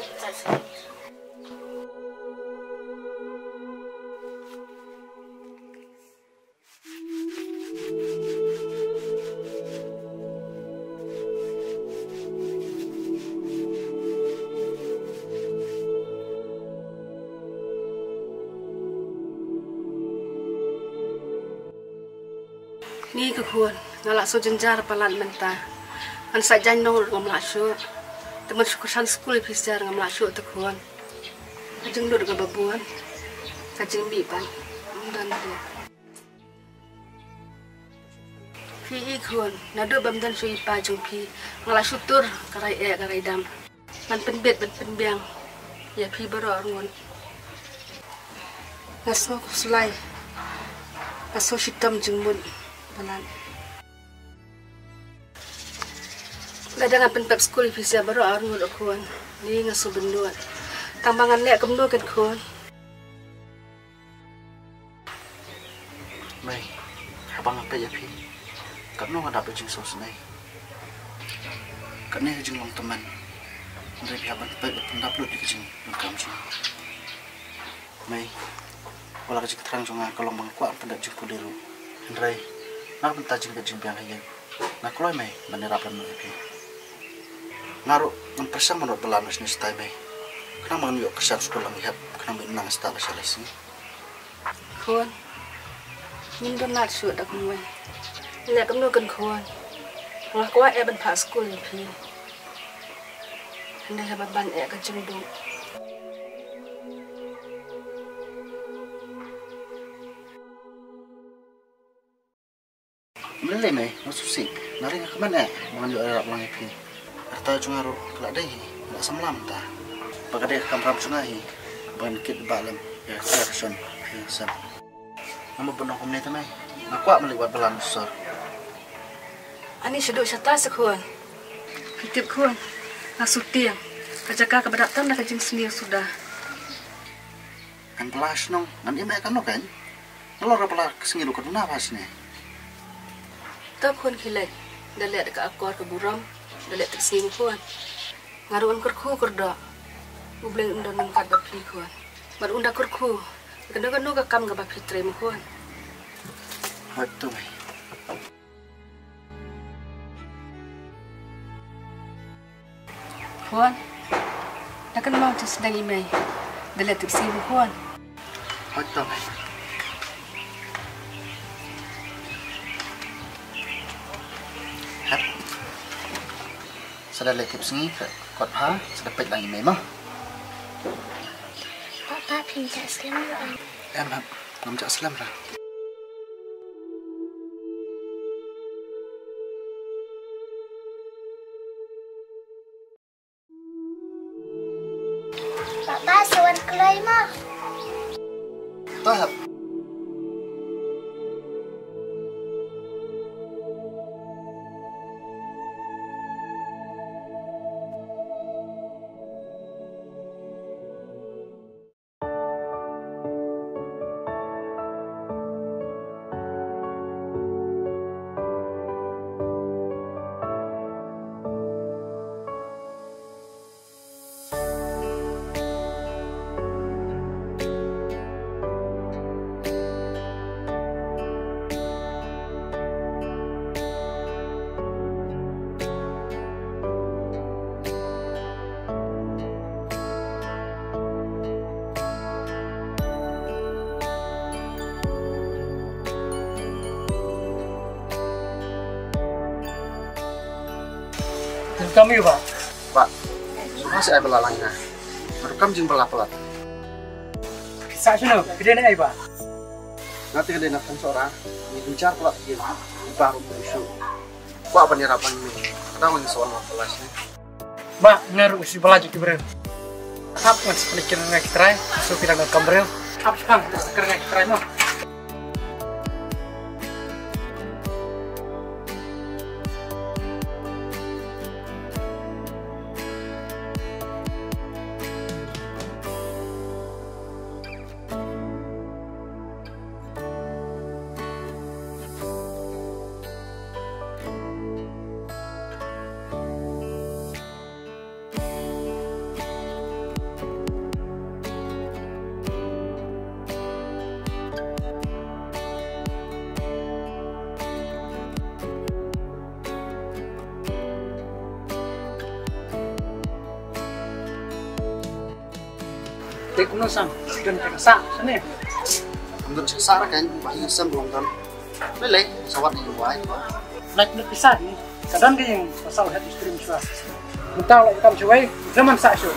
Yang tak sedih. Ni kekuan ngalak so jenjar palan mentah. An saja nol ngamlak so. Teman syukuran sekolah pisar ngamlak so tekuan. Kajeng duduk dengan babuan. Kajeng biban. Dan dia. Pi kuan nado bamdan so ipa jeng pi ngalak sutur karai dam. Man penbet ban penbiang. Ya pi baro ngon. Ngaso sulai. Ngaso hitam jeng mun. Palan. Ladang apen pep school visa baru arun udah kuan. Ni ngaso benduan. Tambangan lek kemdo kan kuan. Mai, abang apa ya pi? Kamu nggak dapat jeng sos nai. Karena jeng long teman. Dari abang pep pendaplut di kejeng lengkam jeng. Mai, walau kejeng terang jonga kalau mangkuat pendak jeng kuliru. Hendrai. Nak bentar jeng kejeng biang hayang. Nak keluar mai menerapkan mereka. Ngaruh mempersang menurut belanus ni setai mai. Kenapa menunjuk kesan sekolah lihat kenapa menang setai selesai. Kuan, min don nak suat dak muai. Lek kemdo kan kuan. Ngak kuat ban pas sekolah ni pi. Hendak hebat ban kejeng dong. Meleleh mai, maksud nari ke mana? Menganjuk Arab lang ipi. Arta jungaru kelak deh, nggak semalam ta. Pagade kamram sungai, bangkit balam ya serson ya sam. Nama benar komne tamai. Nakuat melibat belan besar. Ani seduk syata sekuan. Hitip kuan. Ngasuti yang. Kajaka kebedakan nak kajeng sendiri sudah. Kan pelas nong, nanti mereka kan? Ngelor pelak sengiru keduna pas nih. Tak kuan kilai. Dah lihat dekat akor ke buram. Dah lihat tersing kuan. Ngaruan kerku kerda. Boleh undan mengkat bapi kuan. Baru undan kerku. Kadang-kadang ke kam ke bapi trem kuan. Betul mai. Kuan. Dah kan mau sedang imai. Dah lihat tersing kuan. Betul mai. Sudah lekip sengi kot ha, sudah pet lagi memang. Papa pinjak Islam doang. Emang, ngam Islam lah. Papa sewan kelai mah. Tahap. Kami Pak. Pak, masih ada belalang na. Merekam jeng pelat-pelat. Kisah sini, gede nih Pak. Nanti kada nak seorang, ni bicara pelat dia, baru berusul. Pak penyerapan ini, tahu ni soal kelas ni. Pak, ngaruh si belajar kibrel. Apa yang sepelikin ngekstrai, so kita nggak kambrel. Apa sekarang sekarang ngekstrai mah? Tek kuno sam, dan tek sak sini. Ambil sesara kan, bahaya sam belum kan. Lele, sawat di luar. Naik nak pisah ni, kadang dia yang pasal hat istri miswa. Mentau lagi kamu cuai, zaman sak show.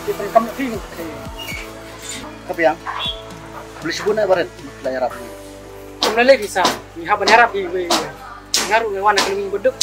Di perkam nak pilih. Tapi yang beli sebunai baret, layar apa? Kemudian lagi bisa, ni haba nyarap di ngaruh warna kelima beduk.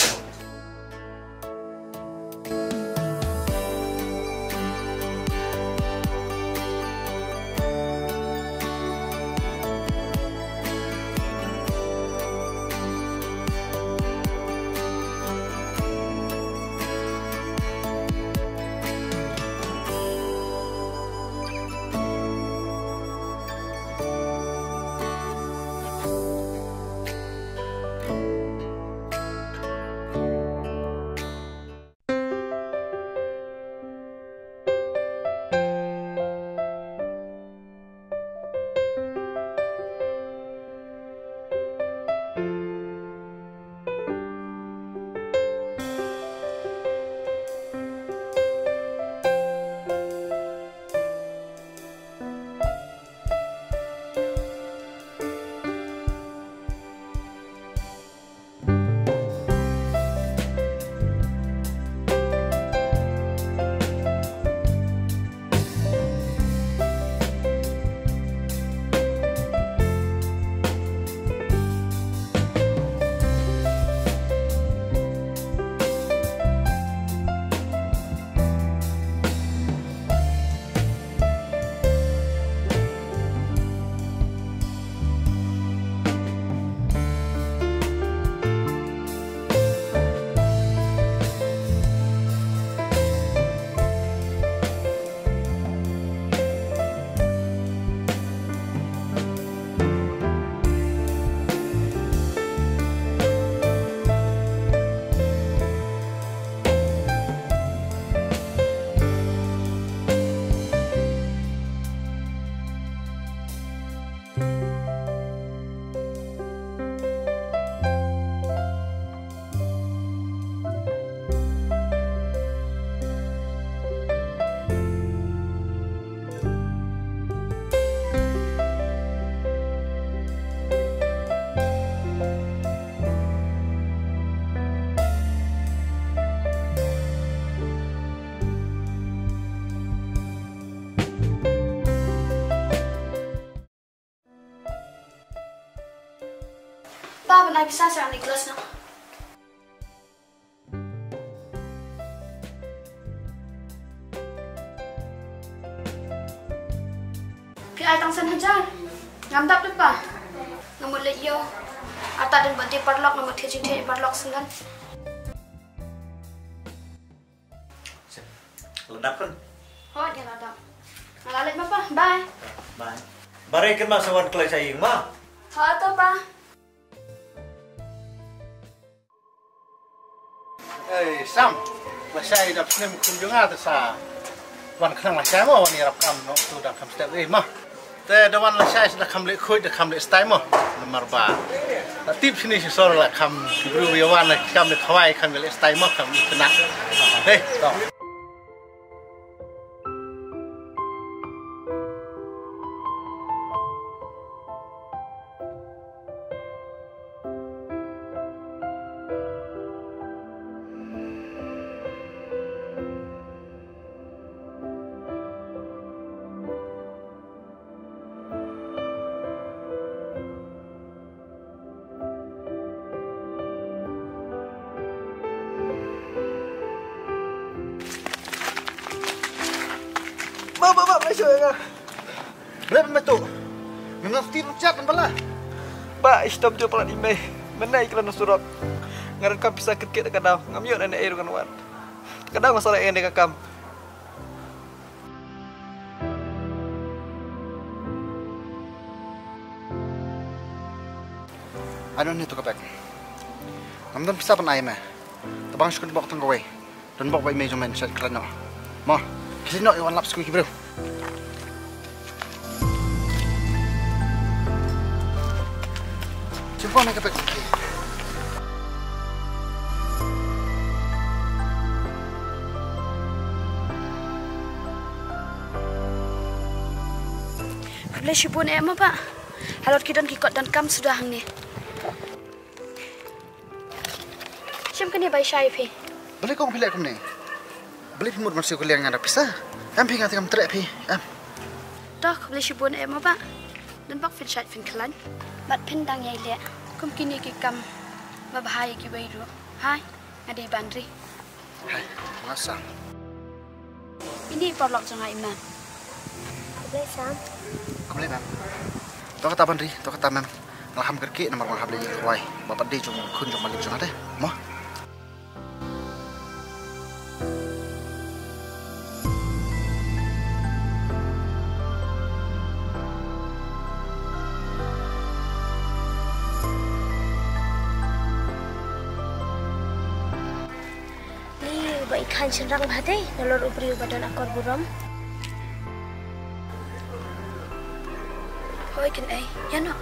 Pa, naik pisah sa Nicholas na. Kaya tang san hajar. Ngamdap tu pa. Namulit yo. Ata dan banti parlok namut hijing parlok sengan. Ledap kan? Oh, dia ladap. Ngalalit ba pa? Bye. Bye. Bare kan masawan kelai saying mah. Ha to pa. Sam, saya dapat sini kunjungan tu sa. Wan kenang saya mau ni rap kam no tu dah kam step mah. Te dawan saya sudah kam lek koi dah kam lek style mah. Nomor ba. Tip sini si sor la kam bru yawan la kam lek khawai kam lek style mah kam kena. Hei, tau. Bapak, masuk ya. Berapa betul? Memang tidak cat dan bala. Pak, istam jo pelat imei. Menai kerana surat. Ngaran kam pisah kerket kadang. Ngamyot nenek air kan wan. Kadang masalah yang dekat kam. Ano ni tu kapek? Kamdan pisah pan ayam. Tabang syukun bok tang kawai. Dan bok bai measurement set kerana. Mah. Kasi no, iwan laps ko bro. Jumpa na kapag. Boleh sibuk ni emang pak. Halot kita kikot dan kam sudah hang ni. Siapa ni bayi syai pi? Boleh kau pilih aku ni? Boleh pimut masih kuliah dengan pisah? Am pingat kamu terak pi? Am. Tak boleh sibuk ni emang pak. Dan pak fin syai fin kelan. Bat pendang ya ile. Kum kini kikam mabahaya ki bayi ru. Hai, ada bandri. Hai, masa. Ini perlok jangan iman. Boleh Sam. Kau boleh mam. Tahu kata bandri, tahu kata mam. Alham kerki nomor wang habli wai. Bapak dia cuma kun cuma balik cuma deh. Mau? Ikan cenderang bahadai nalor ubri badan akor buram. Hoi kan ya no.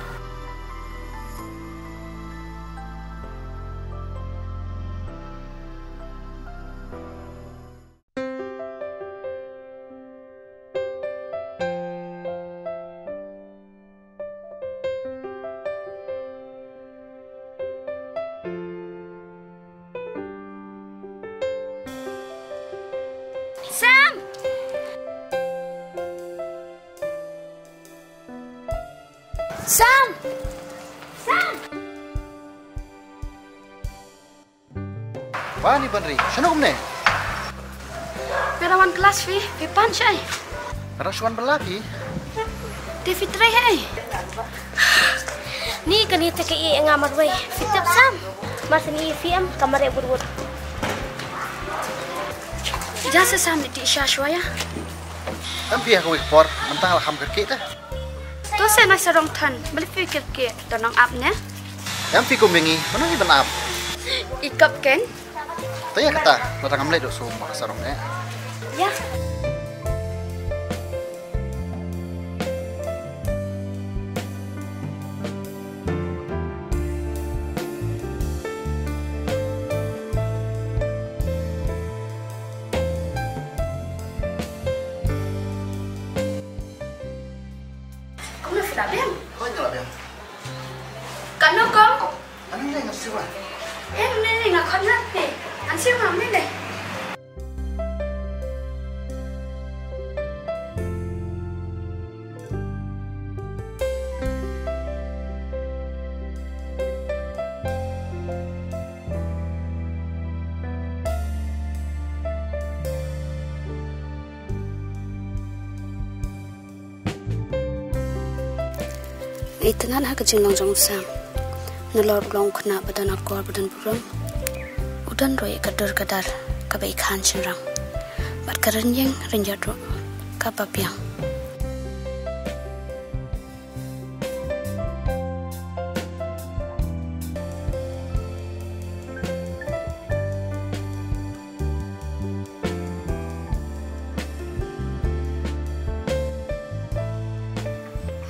Sam! Sam! Sam! Wah ni bandri, sana kau ni? Perawan kelas fi punch ay. Rasuan berlaki. David Ray ay. Ni kan kita ke ngamar wei. Fitap Sam. Masa ni FM kamar e burbur. Jasa Sam di isya shwaya. Am pihak kau ekspor, mentang alham kerki dah. Tu saya nak serong tan, beli fikir ke donong up ne. Am pi kau mengi, mana ni benap? Ikap ken? Tanya kata, datang amlay do so makasarong ni. Ya. Kau jalan biang. Kan kau? Anu ni ngasih wah. Ni ngak kan ni. An siu mam ni deh. Itanan ha kajing long jong sam. Nalor long kena badan akor badan buram. Udan roi kadar kadar kabai khan cenrang. Bat karan yang renjado kapapiang.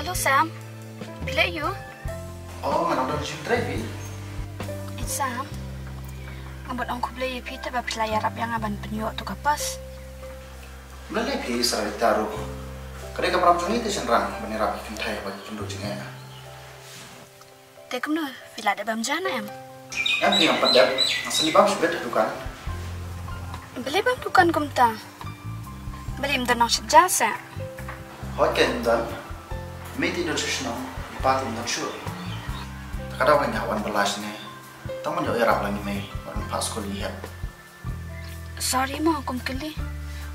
Halo Sam. Bila you? Oh, mana ada jim drive? Sam. Abot ang kublay pita ba pilayar ap yang aban penyo tu kapas. Beli pi sarai taruh. Kadai kapram jungi tu cenderang menirap ikan thai bagi cenduk jengai. Tekum no, bila ada bam jana em. Yang pi yang padat, asli bam sebet dukan. Beli bam dukan kumta. Beli imdan ang sejasa. Hoken dan, made nutritional, ipatin dan sure. Kadang kan nyawan belas ni, taman jauh erap lagi mai, orang pas kuliah. Sorry mo kum kili.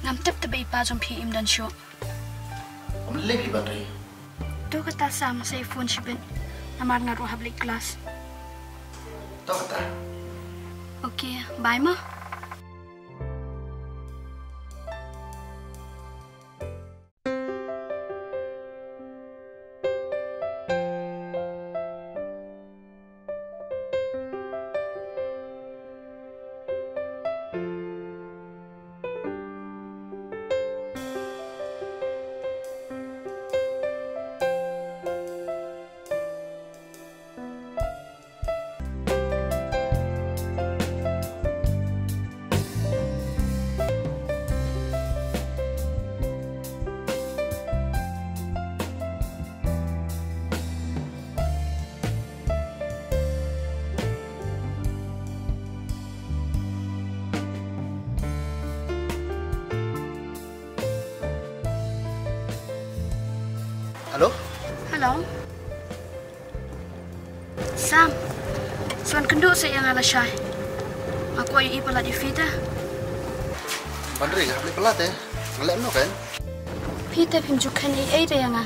Ngam tip tabi ipa jom pi imdan sure. Om lebih bandai. Tu kata Sam sa phone sibin. Namar ngaruh hablik kelas. Tahu kata? Okay, bye ma. Halo? Halo. Sam. Suan kenduk saya yang ala syai. Aku ayu ipala di fita. Bandri gak beli pelat ya? Ngelak no kan? Fita pimjukan ai ada yang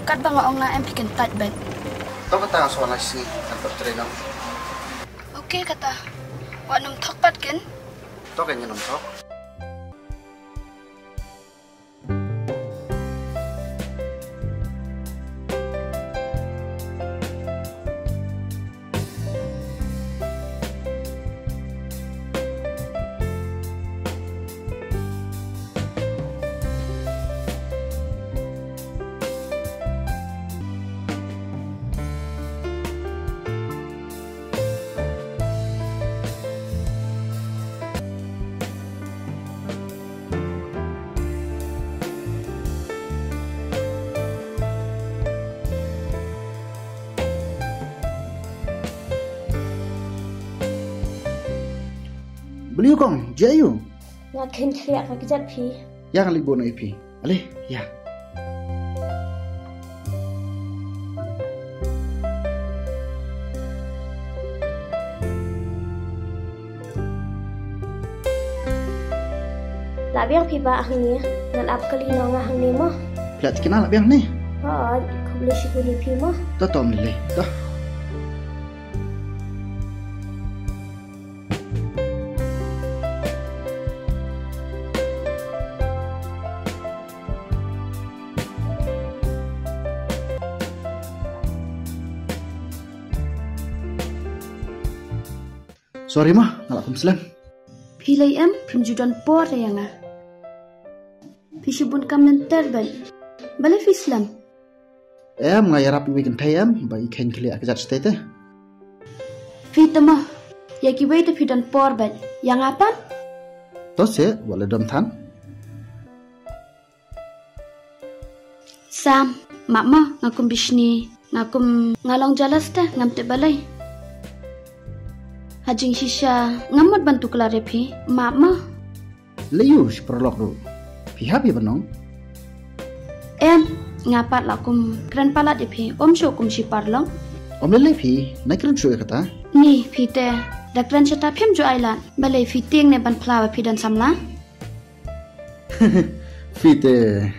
kat bang ong na em pikin tat bet. Tau kata soal nasi tanpa terima. Okey kata. Wak num tok pat kan? Tau kan nyenum tok? Beliau kong, jayu. Ngakin kriak kejat pi. Yang libo na ipi. Alih, ya. Labiang pi ba ahng ni, ngan ap kali no ngah ni mo. Lihat kenal biang ni. Oh, kau boleh sikuni pi mo. Totom ni le. Dah. Sorry mah, ngalakum selam. Pilai em pimjudan por yang Pishubun komentar ban. Bala fislam. Ngaya rapi weekend tayam, bai ikan kili akajat state. Fita mah. Ya ki wait pidan por ban. Yang apa? Tos ya, wala dom tan. Sam, mak mah ngakum bisni, ngakum ngalong jalas teh ngamte balai. Hajing shisha ngamut bantu kelarepi, mak mah. Leyu si perlok du. Pihak ya benong. Ngapat lakum keren palat depi, om syokum si parlong. Om lele pi, naik keren suya kata. Ni pite, dak keren ceta piem jo ailan, balai fiting ne ban plawa pi dan samla. Fite.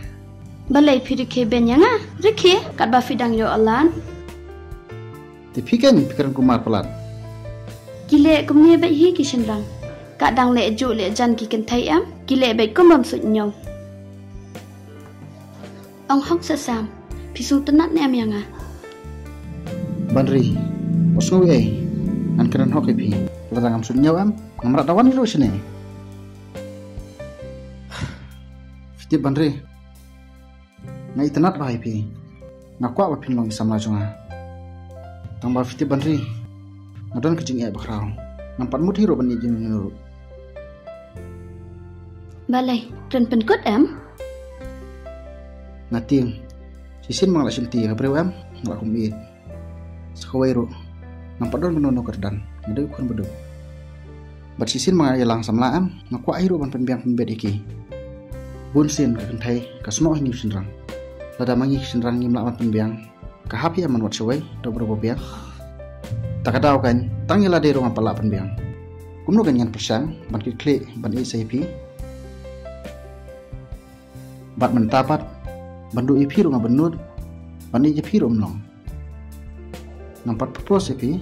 Balai pi rike benyanga, rike kat ba fidang yo alan. Tapi kan pikiran kumar pelat. Gile kumnya baik hi kishin rang. Kadang le ju le jan ki kan thai am, gile baik kum bam sut nyong. Ong hok sa sam, pisu tenat ne am yang Bandri, bos ngawi an keren hok pi. Ladang am sut nyaw am, ngamrat dawan ni sini. Fiti Bandri. Ngai tenat bahai pi. Ngakwa ba pin long samla jonga. Tambah fiti Bandri. Ngadon kecing ya bakrau. Nampak mut hero bani jin nuru. Balai, ren penkut am. Ngating. Sisin mang la sinti ka brew am, nglakum i. Sakawairo. Nampak don menono kerdan. Ngadu kun bedu. Bat sisin mang yalang samla am, ngakwa hero ban penbiang penbed iki. Bun sin ka kentai ka sno ngi sinrang. Lada mangi sinrang ngi mlawan penbiang. Ka hapi aman wat sawai do brobo biang. Tak ada kan, tangilah di rumah palak penbiang. Kumno kan yang persang, ban klik, ban ICP. Bat mentapat, bandu IP rumah benut, ban ICP rumlong. Nampak propose IP,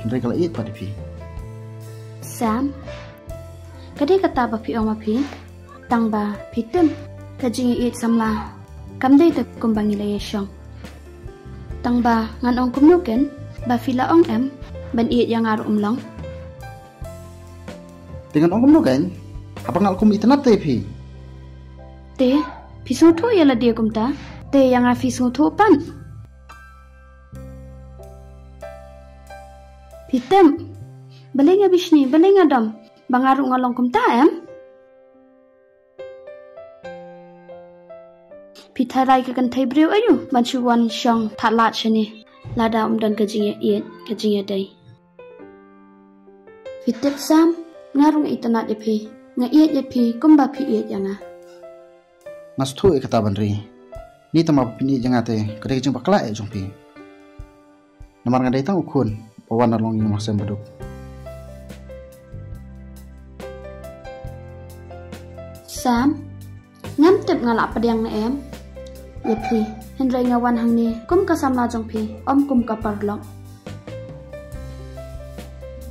hindari kalau iat pada IP. Sam, kadai kata apa pi oma pi, tang ba pitem, kajing iat samla, kamdai tak kumbangi layashong. Tang ba ngan ong kumno kan, ba fila ong em ban iit yang aru umlong. Dengan ong kumno kan, apa ngal kum itanat pi? Te, pisutu ya la dia kumta, te yang afi sutu pan. Pitem, balenga bisni, balenga dom, bang aru ngalong kumta em. Pitarai ke kan thai brew ayu, ban chuwan shong thatlat shani. Lada dan kajingnya iat, kajingnya day. Fitip sam, ngarung itanat jepi, nga iat jepi, kumba pi iat yang Nas tu kata Bandri, Ni tama pini jangate kadai jeng bakla jong pi. Namar ngadai tang ukun pawan along yang masam baduk. Sam, ngam tip ngalak padiang na em. Yepri, Hendrai ngawan hang ni kum ka samla jong pi, om kum ka parlok.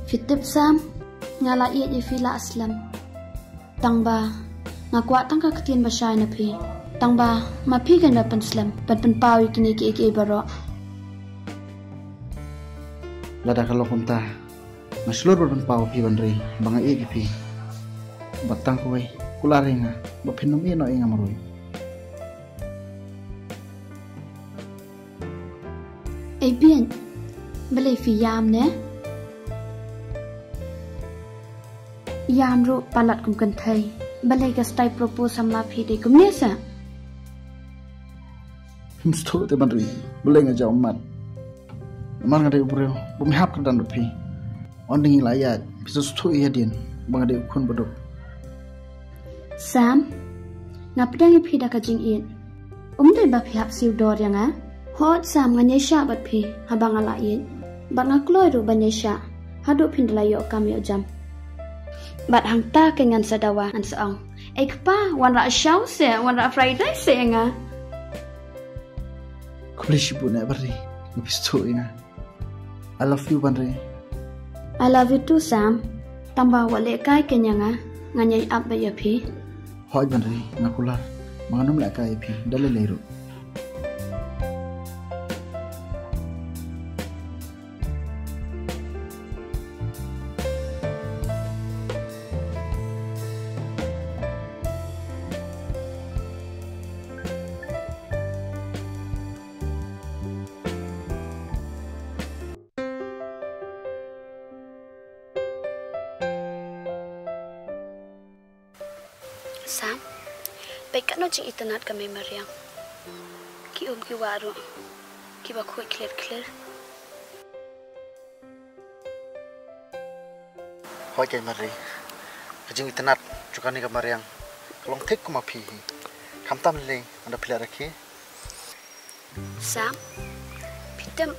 Fitip Sam, ngala iya ye fila aslam. Tangba, ngakwa tang ka ketin basyai na pi. Tangba, mapi kan ba penslam, pan pawi kini ki baro. Lada kalau kunta, maslur berpen pau pi bandri, banga iya pi. Batang kuai, kularinga, bapinum ino inga marui. Bien, balay fi yam ne? Yam ro palat kum kan thai, balay ka stay propose samla phi de kum ne sa? Mstu te bandri, boleh ngajak umat. Mar ngadai ubreo, bumi hap kedan pi. Onding ilayat, bisa stu iya din, bang ngadai ukun baduk. Sam, ngapadang phi da ka jing in. Dai ba phi hap siu dor yang a? Hot Sam nganyesha bat phi habang ala in. Bat ngakloi ru banyesha, hadu pindlayo kami jam. Bat hang ta ke ngan sadawa an saong. Ekpa wan ra shaw se, wan ra Friday se nga. Kulish bu na bari, ngapis tu inga. I love you bandri. I love you too Sam. Tamba wale kai kenyanga nganyai up ba ya phi. Hoi bandri, ngakular. Manganum la kai pi, dale leiru. Sam, baik no jing itanat kami Mariam. Ki ki waru, ki ba khui clear. Hoi kai mari. Kajing itanat juga ni kamar yang long tek kuma pi. Kamtam le anda pila rakhi. Sam, pitam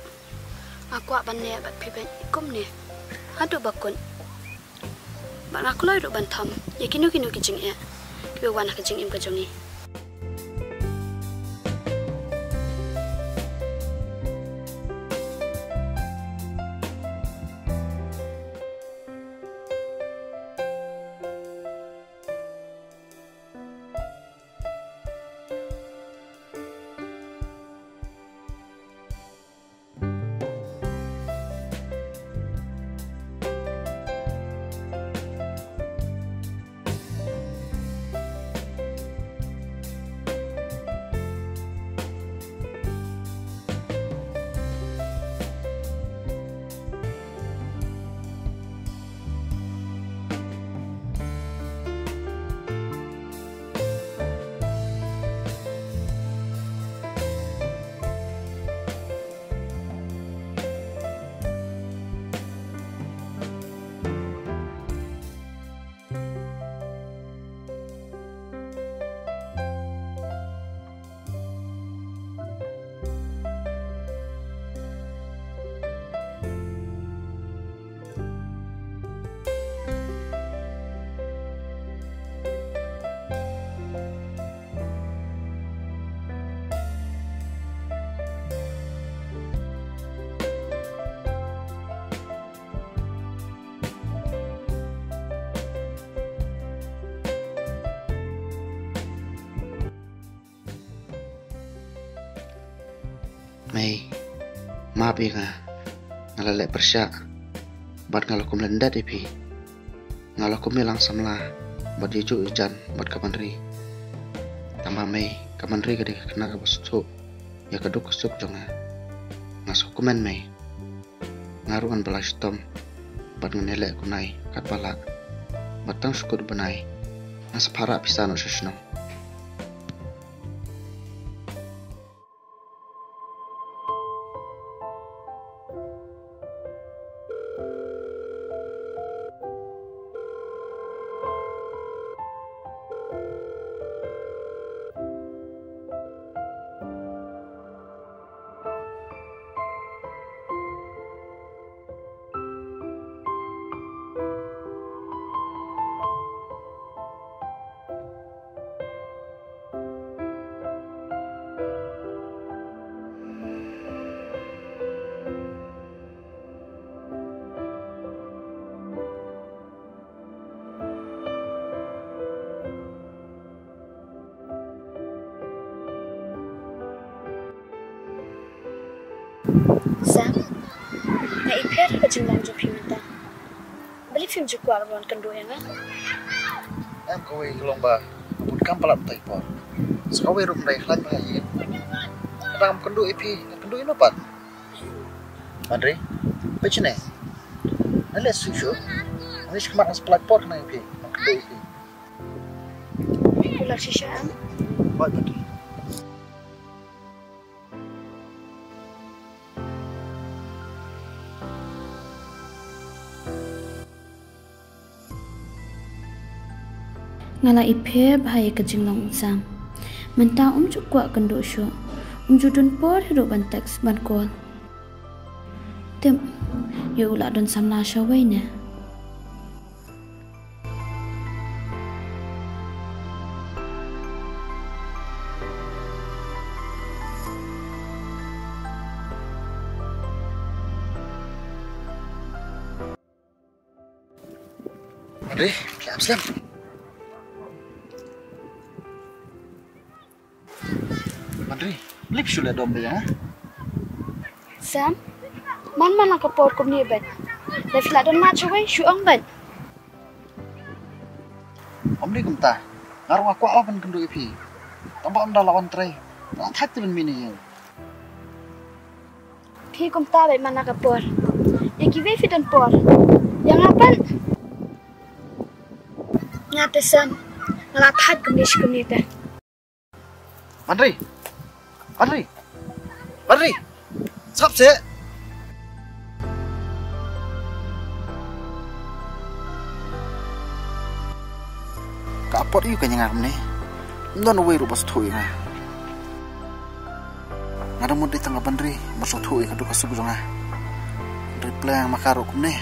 aku aban ne bat pi ben ikum ne. Adu bakun. Bang aku loi ru ban tham. Ya kinu kijing ya. Wan kajing im kajongi. May, mabi nga, ngalalek persyak, bat ngalakum lenda depi, ngalakum milang samla, bat yeju ijan, bat kamanri. Tambah May, kamanri gede kena kabasutuk, ya keduk kusuk jonga, ngasuk kumen May, ngaruan belas tom, bat ngenelek kunai, kat balak, batang syukur benai, ngasapara pisano sesnong. Sam, na ipher ka jinglang jo pimenta. Beli film jo kwar ron kendo yang ah. Em ko wei long ba. Bun kam palat tai por. Sa wei rum dai khlan ba yi. Ram kendo ipi, kendo ino pat. Andre, pechne. Nale sujo. Anish kemar as plug pot na ipi. Kendo ipi. Ular shisha am. Baik Andre. Ngala iphe bahaya ke jinglong Sam. Mentang juk kwa kendo syo. Judun por hidup ban teks ban kol. Tem, yo ulah don samla syawai ne. Andre, kiam Sam. Andre, lip shule dom ya. Sam, man lang ka por kum ni ben. Da fila don ma chawai shu ong ben. Om ni kumta. Ngaru aku awan kendo ipi. Tambah om dah lawan tray. Tak tak tu mini yang. Phi kum ta ben man ka por. Ya ki ve fi don por. Yang apan? Ngate Sam. Ngala that kum ni ta. Andre. Andre. Andre. Sap se. Kapot iu kanya ngam ni. Non wei ru bas thui nga. Ngada mo di tanga Bandri, masuk thui kadu kasu guranga. Dari plang makaro kum ni.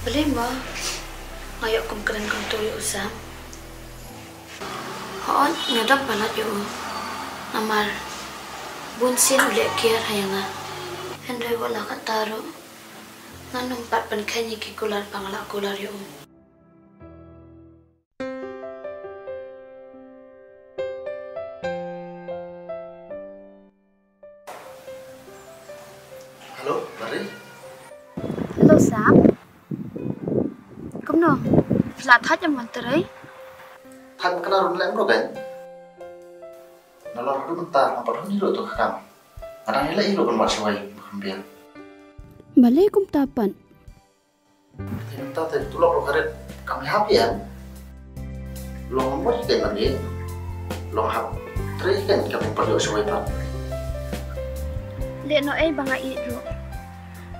Boleh ma? Ayok kum keren kum tu yo Sam. Hoon ngadap banat yo. Amar bun sin ulek kiar hayanga. Henry wala kataro. Nganum pat pan kanyi ki kular pangala kular yo. Halo, Bandri. Hello Sam. Kum no. Flat hat yang manterai. Tan kena run lem ro kan. Nalor du bentar, apa ni ro tu kakam. Ada nilai ilo kan masawai berkembang. Balai kum tapan. Kita tadi tulok lo karet kami happy ya. Long mot kan mandi. Long hap. Tri kan kami perlu sawai pat. Lek no banga i ro.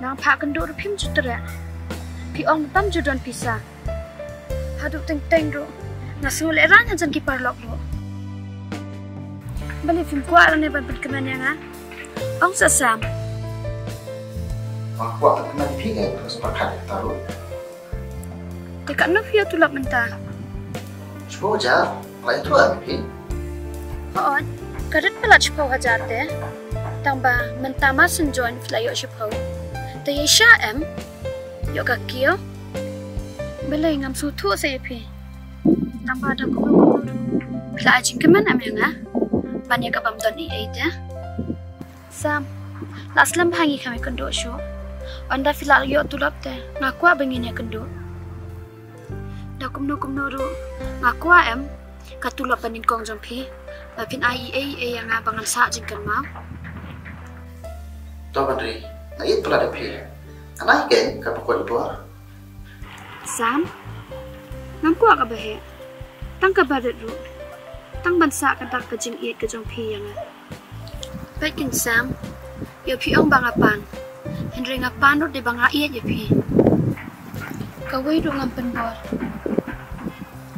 Nang pak kendo ro phim jutera. Pi ong tam judon pisa. Haduk teng ro. Nasul era nya jan ki parlok ro. Bali film kwa ne ban kenan yang ah. Ong sa Sam. Aku akan kena dipikir terus pakai taruh. Dekat no via tulak mentah. Coba aja, lah itu apa? On, karet pelat chupau hajar te. Tangba mentama senjoin flayo chupau. Te yesha em. Yo kakio. Belai ngam sutu saya pi. Tangba ada kuno. Fla ajing keman am yang ah. Banyak abam don i aida. Sam, laslam hangi kami kendo syo. Anda filal yo tulap te. Ngaku abengin ya kendo. Da kumno ru. Ngaku em. Katulap panin kong jompi. Bapin ai yang abangan sa jingkan mau. Tahu Bandri, ngait pula ada pi. Anak ikan kapakot ibuar. Sam, ngaku aga bahe. Tang kabadet ru. Tang bansa kadak ke jing iet ke jompi yang ah. Bakin Sam, yo pi ong bangapan. Henry ngapan ru de banga iet ya pi. Kawai ru ngampen bor.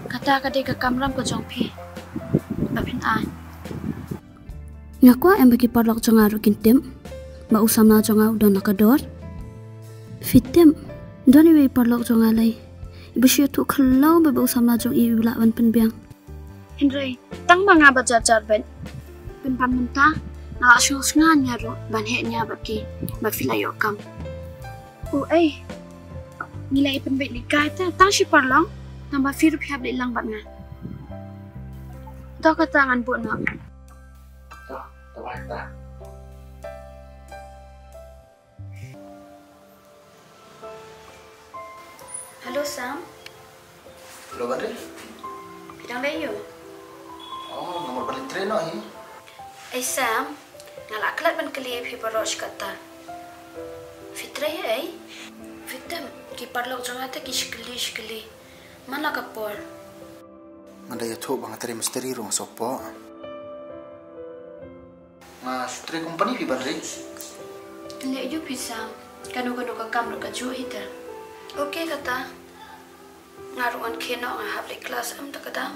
Kata kade ke kamram ke jompi. Bapin ai. Ngakwa em bagi parlok jonga ru kintem. Ba usamna jonga udah nakador. Fitem doni we parlok jonga lai. Ibu syu tu khalau ba usamna jong i ula wan penbiang. Henry, tang manga bajajar ben. Penpan mentah. Nak syus nganya ru ban he nya baki ba filayo kam. nilai penbaik likai ta tang si parlang tambah firup hiab le lang bat nga. Ta kata ngan bu na. Ta baik ta. Halo Sam, Lo Badri? bidang layu. Oh, nomor balik tren no hi. Sam, ngalak kelat ban keliep hi parosh kata. Fitra ya Fitam, ki parlok jangata ki shkeli. Mana kapor? Manda ya tu bang teri misteri rong sopo. Nah, sutri company pi Badri. Le yu pisang, kanu ka kamro ka ju hita. Oke kata. Ngaruan keno nga hable kelas am ta kata.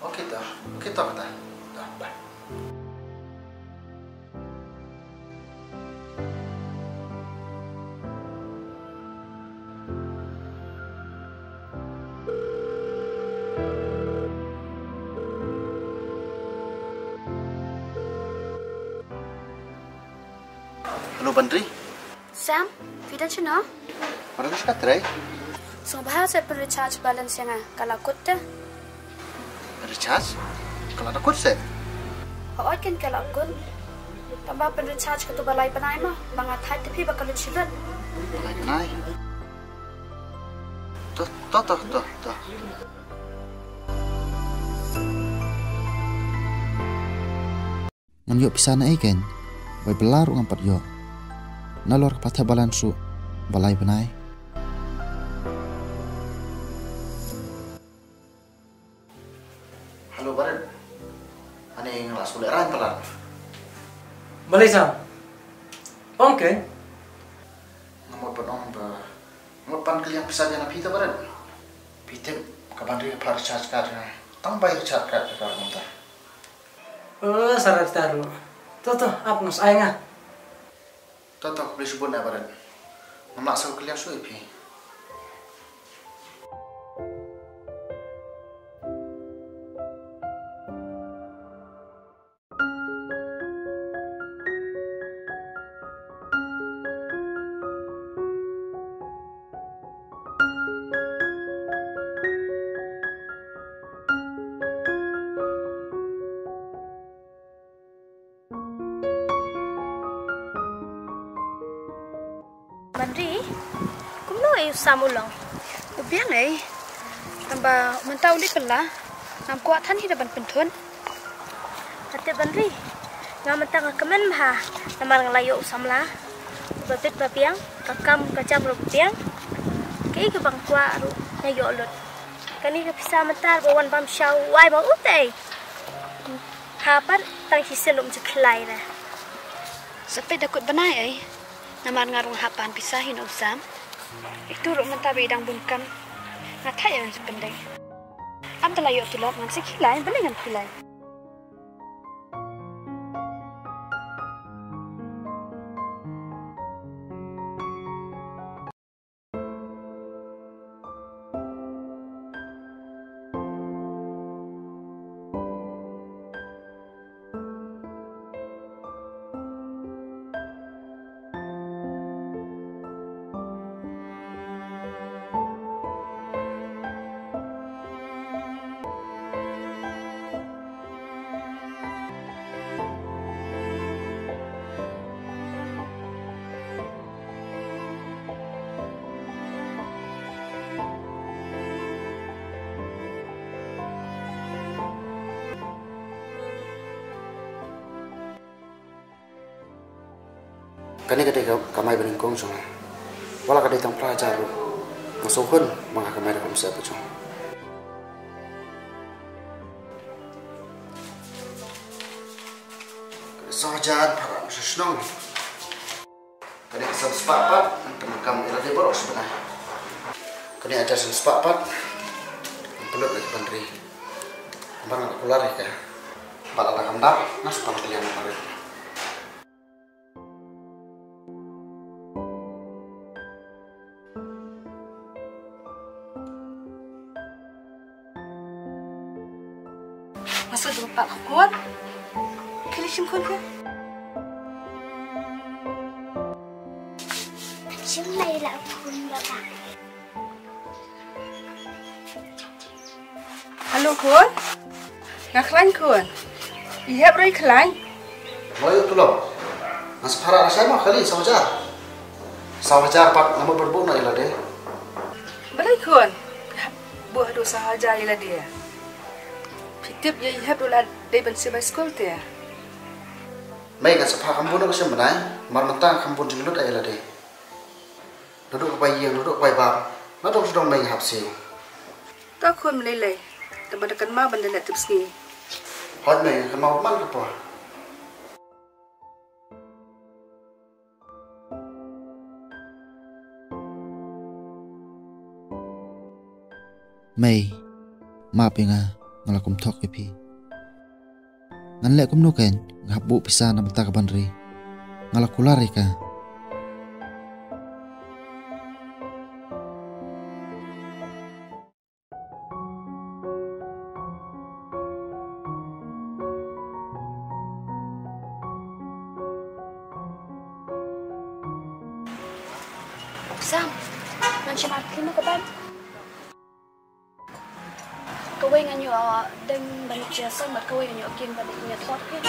Oke ta kata. Dah, bye. Halo Bandri, Sam, vida chino? mana tu sekat terai? So bahasa per recharge balance yang kalau kota. Recharge? Kalau ada kod set? Oot kan kalau kun. Tambah per recharge ketu balai panai mah, bangat hai tapi bakal cilat. Balai kenai. Tuh. Ngan yuk pisana ikan, bay belar ngampat yuk. Nalor patah balan su, balai benai. Halo Baran, ane ngelas kuleran pelan. Balai Sam. Oke. Ngamot penong ba, ngamot pan kalian pisah jana pita Baran. Pitem kapan dia par charge karena, tang bayar charge card kalau muntah. Sarat taruh. Tuh, apa nos ayah? Tahu beli subun ya Baran. Ngamla asal kalian suai pi. Bandri, kumno ay samulong. Biang tambah mentau li pala. Nam kuat tan hidapan pentun. Ate Bandri, ngamentang kemen mah, namar ngelayo samla. Babit babiang, kakam kacam rupiang. Kay ke bang kuat ru ngayo lot. Kani ke bisa mentar bawan bam syau wai ba utay. Hapan tang hiselum jeklai na. Sampai dakut benai namar ngarung hapan pisahin usam. Itu ru mentah bidang bungkam. Ngatai yang sependek. Am telayo tulak ngan sikilai belengan kilai. Kani kadai kamai beningkong cuma. Wala kadai tang pelajar lu. Musuhun mga kamai dalam siapa cuma. Sahajan para sesenang. Kani kesal sepapat penekam irade boros sebenarnya. Kani ajar sepapat pelut lagi Bandri. Bang aku lari ke. Balala kamdak nas pangkalian kemarin. Masa dulu Pak kuat? Kiri simkon ke? Chúng này là phun đó cả. Halo Kuan, ngaklan Kuan, ihap rai klan. Layu tu loh. Mas para saya mah kali sahaja pak nama berbun na ila deh. Balai Kuan, buah dosa aja ila dia. Pitip ya ihap dola day bensi by school dia. Mai kan sepah kampun aku sebenarnya, mar mentang kampun jenglut ila deh. Duduk bayi yang duduk bayi bab, duduk sedang mai hapsi. Tak Kuan meleleh, tapi dekat ma benda nak tips ni. Hot mai kan mau man apa? Mai, maaf ya ngalakum tok ya pi. Ngan lek kum nuken ngabu pisah nama tak bandri. Ngalakulari ka. Sam, nanti makin ke ban. Kau ingin nyo dengan banyak jasa, mat kau ingin nyo kian banyak nyetop ke?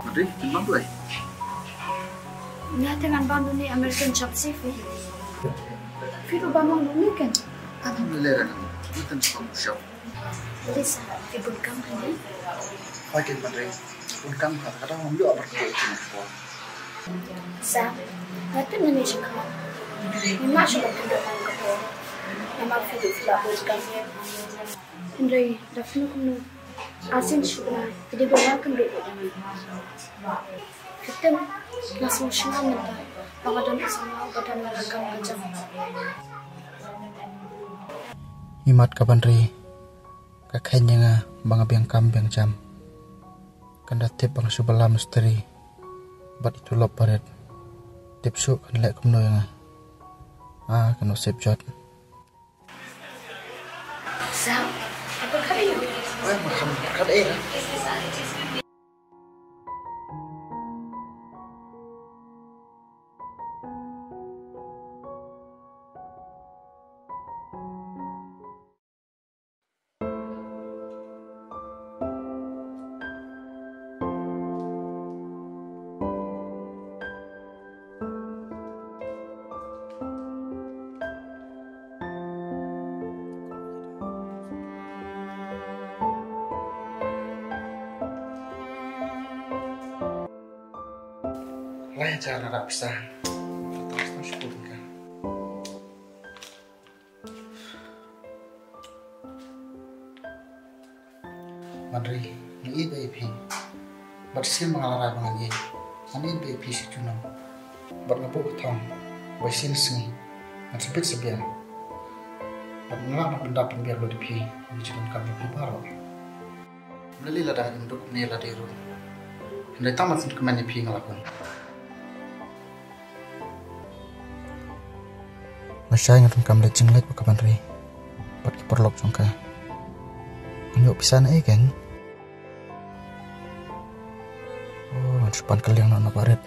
Madri, timbang tu eh? Nya dengan bandu ni American chopstick ni. Firu bangun ni kan? Alhamdulillah kan. Kita semua bersyukur. Bisa fibun kamu ni. Hakim Madri, pun kamu kadang orang juga berkuat cuma kuat. Sam, nanti ni cakap. Ni macam apa tu orang kata. Nama firu filah bukan. Henry, dah finu kamu. Asin syukur. Jadi berlaku dulu dengan. Kita langsung senang nanti. Badan sama badan mereka macam. Imat kabandri, kakeknya nga bang abiang kambing jam. Kanda tip bang subala misteri, bat itu lop baret. Tip su kan lek kumno nga. Kano sip jot. Sam, apa kali ni? Makan kat air. Lain cara nak pisah. Terus bersyukur kan. Madri, ni baby. Bersin mengalara dengan ye. Ani baby si Juno. Bernapuk tong, bersin sengi. Ansebit sebiar. Bernelak benda pembiar lo dipi. Menjadikan kami baru. Melili ladang induk ni ladiru. Hendak tamat untuk kemana pi ngelakun. Masya yang kam le jinglet pa kabandri. Pat ki perlok jongka. Anyo pisan ai kan. Oh, sepan kaliang nona baret.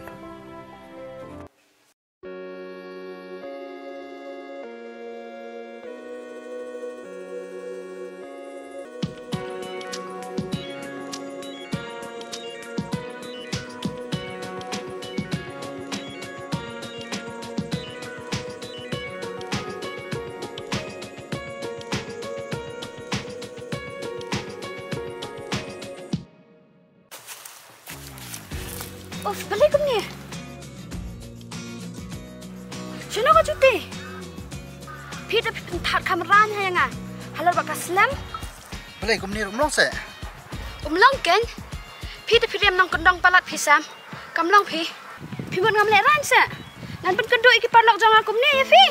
Oh, balik ni. Cina kau cuti? Pita pentat kameranya yang ah. Halo bakal slam. Balik ni rumlong se. Umlong kan? Pita yang kendong palat pisam. Kamlong pi. Pi mun ngamlek ran se. Nan pen keduk iki parlok jangan aku ni ya fi.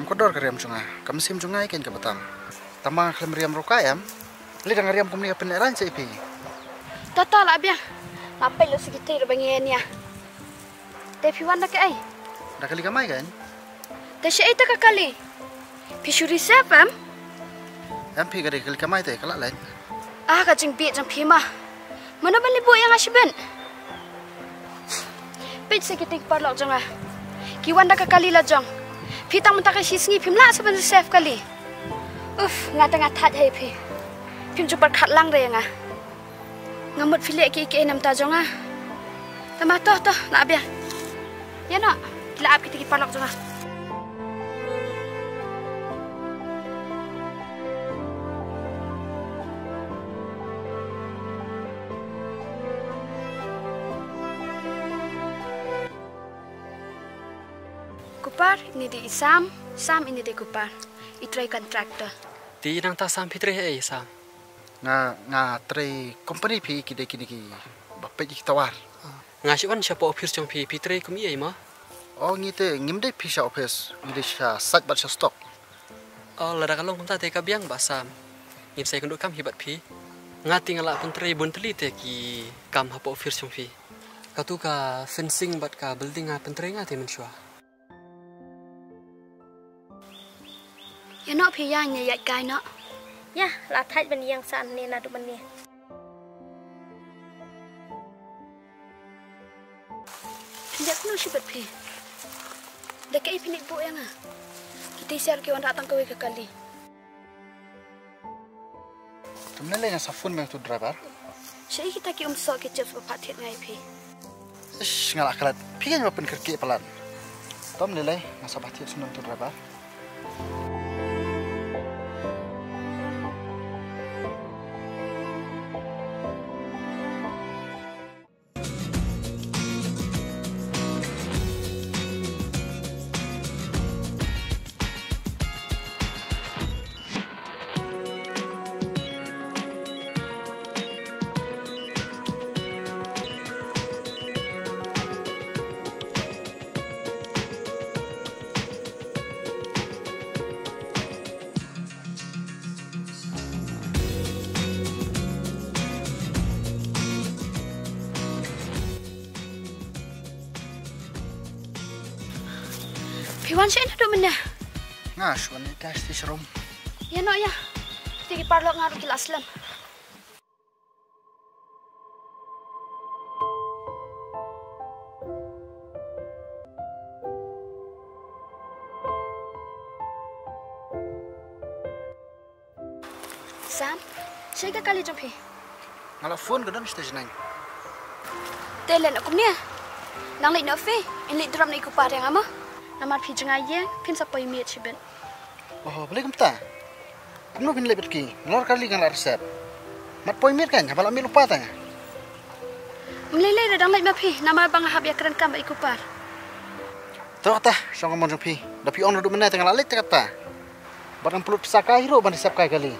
kodor ke riam cunga. Kam sim cunga ikan ke betang. Tamang klem riam rokayam. Lidang riam kumni ka peneran sa ipi. Tata lah biang. Lapai lo segitu ro bangen ya. Tapi wanda ke ai. Dah kali kamai kan? Tasya ita ka kali. Pishuri sapam. Am pi kali kamai te kalak lain. Ah ka jing bi jang pi ma. Mana bali bu yang asben. Pit segitu parlok jang ah. Ki wanda ka kali la jang. Pitang mentaka sisngi pimla saban sef kali. Ngata-ngatat hai pi. Pim jupar khat lang re nga. Ngamut filek ki enam ta jong ah. Tamah toh nak bia. Ya nak, kila ap kita ki palok jong ah. Kupar ini di Sam ini di Kupar. Itrai kontraktor. Di nang ta sam Pitri Sam. Nga tray company pi kide kini ki bapak ki tawar. Ngasiwan siapa office jong Pitri kumi ai ma. Oh ngite ngimde pi sha office ngide sha sat bat sha stock. Oh lada kalong kunta te ka biang ba Sam. Ngin sai kunduk kam hibat pi. Ngati ngala pun tray bun teli te ki kam hapa office jong pi. Katu ka fencing bat ka building a pentray ngati mensua. Ya nak pi yang nya yat kai nak. Ya, lah thai ban yang san ne na du ban ne. Tidak kuno sibat pi. Dekai pinik bu yang ah. Kita share ki wan datang ke kali. Tumne le sa phone meng tu driver. Syai kita ki sok ki chef papat thiet ngai pi. Ish ngala kalat pi kan mapen kerki pelan. Tom le ngasa bathi sunam tu driver. Piwan syai nak duk mana? Ngash wan gas ti serum. Ya nak ya. Kita ki parlok ngaru ki aslam. Sam, syai ka kali jom pi. Ngala phone kedon station 9. Telen aku ni. Nang lek nak fe, in lek drum ni ku par yang ama. Namar pi jengai ye, pim sapai miet siben. Oh, boleh kemta. Kamu bin lebet ki. Nor kali ngala resep. Mat poi miet kan, habala mi lupa ta. Melelai redang lek mapi, nama bang hab ya keren kam iku par. Tahu ta, song mon pi. Dapi on du mena tengah lek kata. Barang pelut pisaka hiro ban resep kai kali.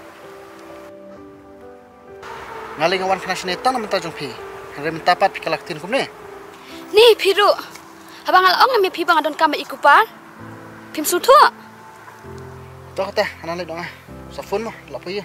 Ngali ngawan kena sini tan menta jong pi. Hari minta pat pi kalaktin kum ni. Ni piru. Abang along mi pi bang adon kam iku par. Pim sutu. Tahu ta, ana lek dong ah. Sa phone mo, lapo ye.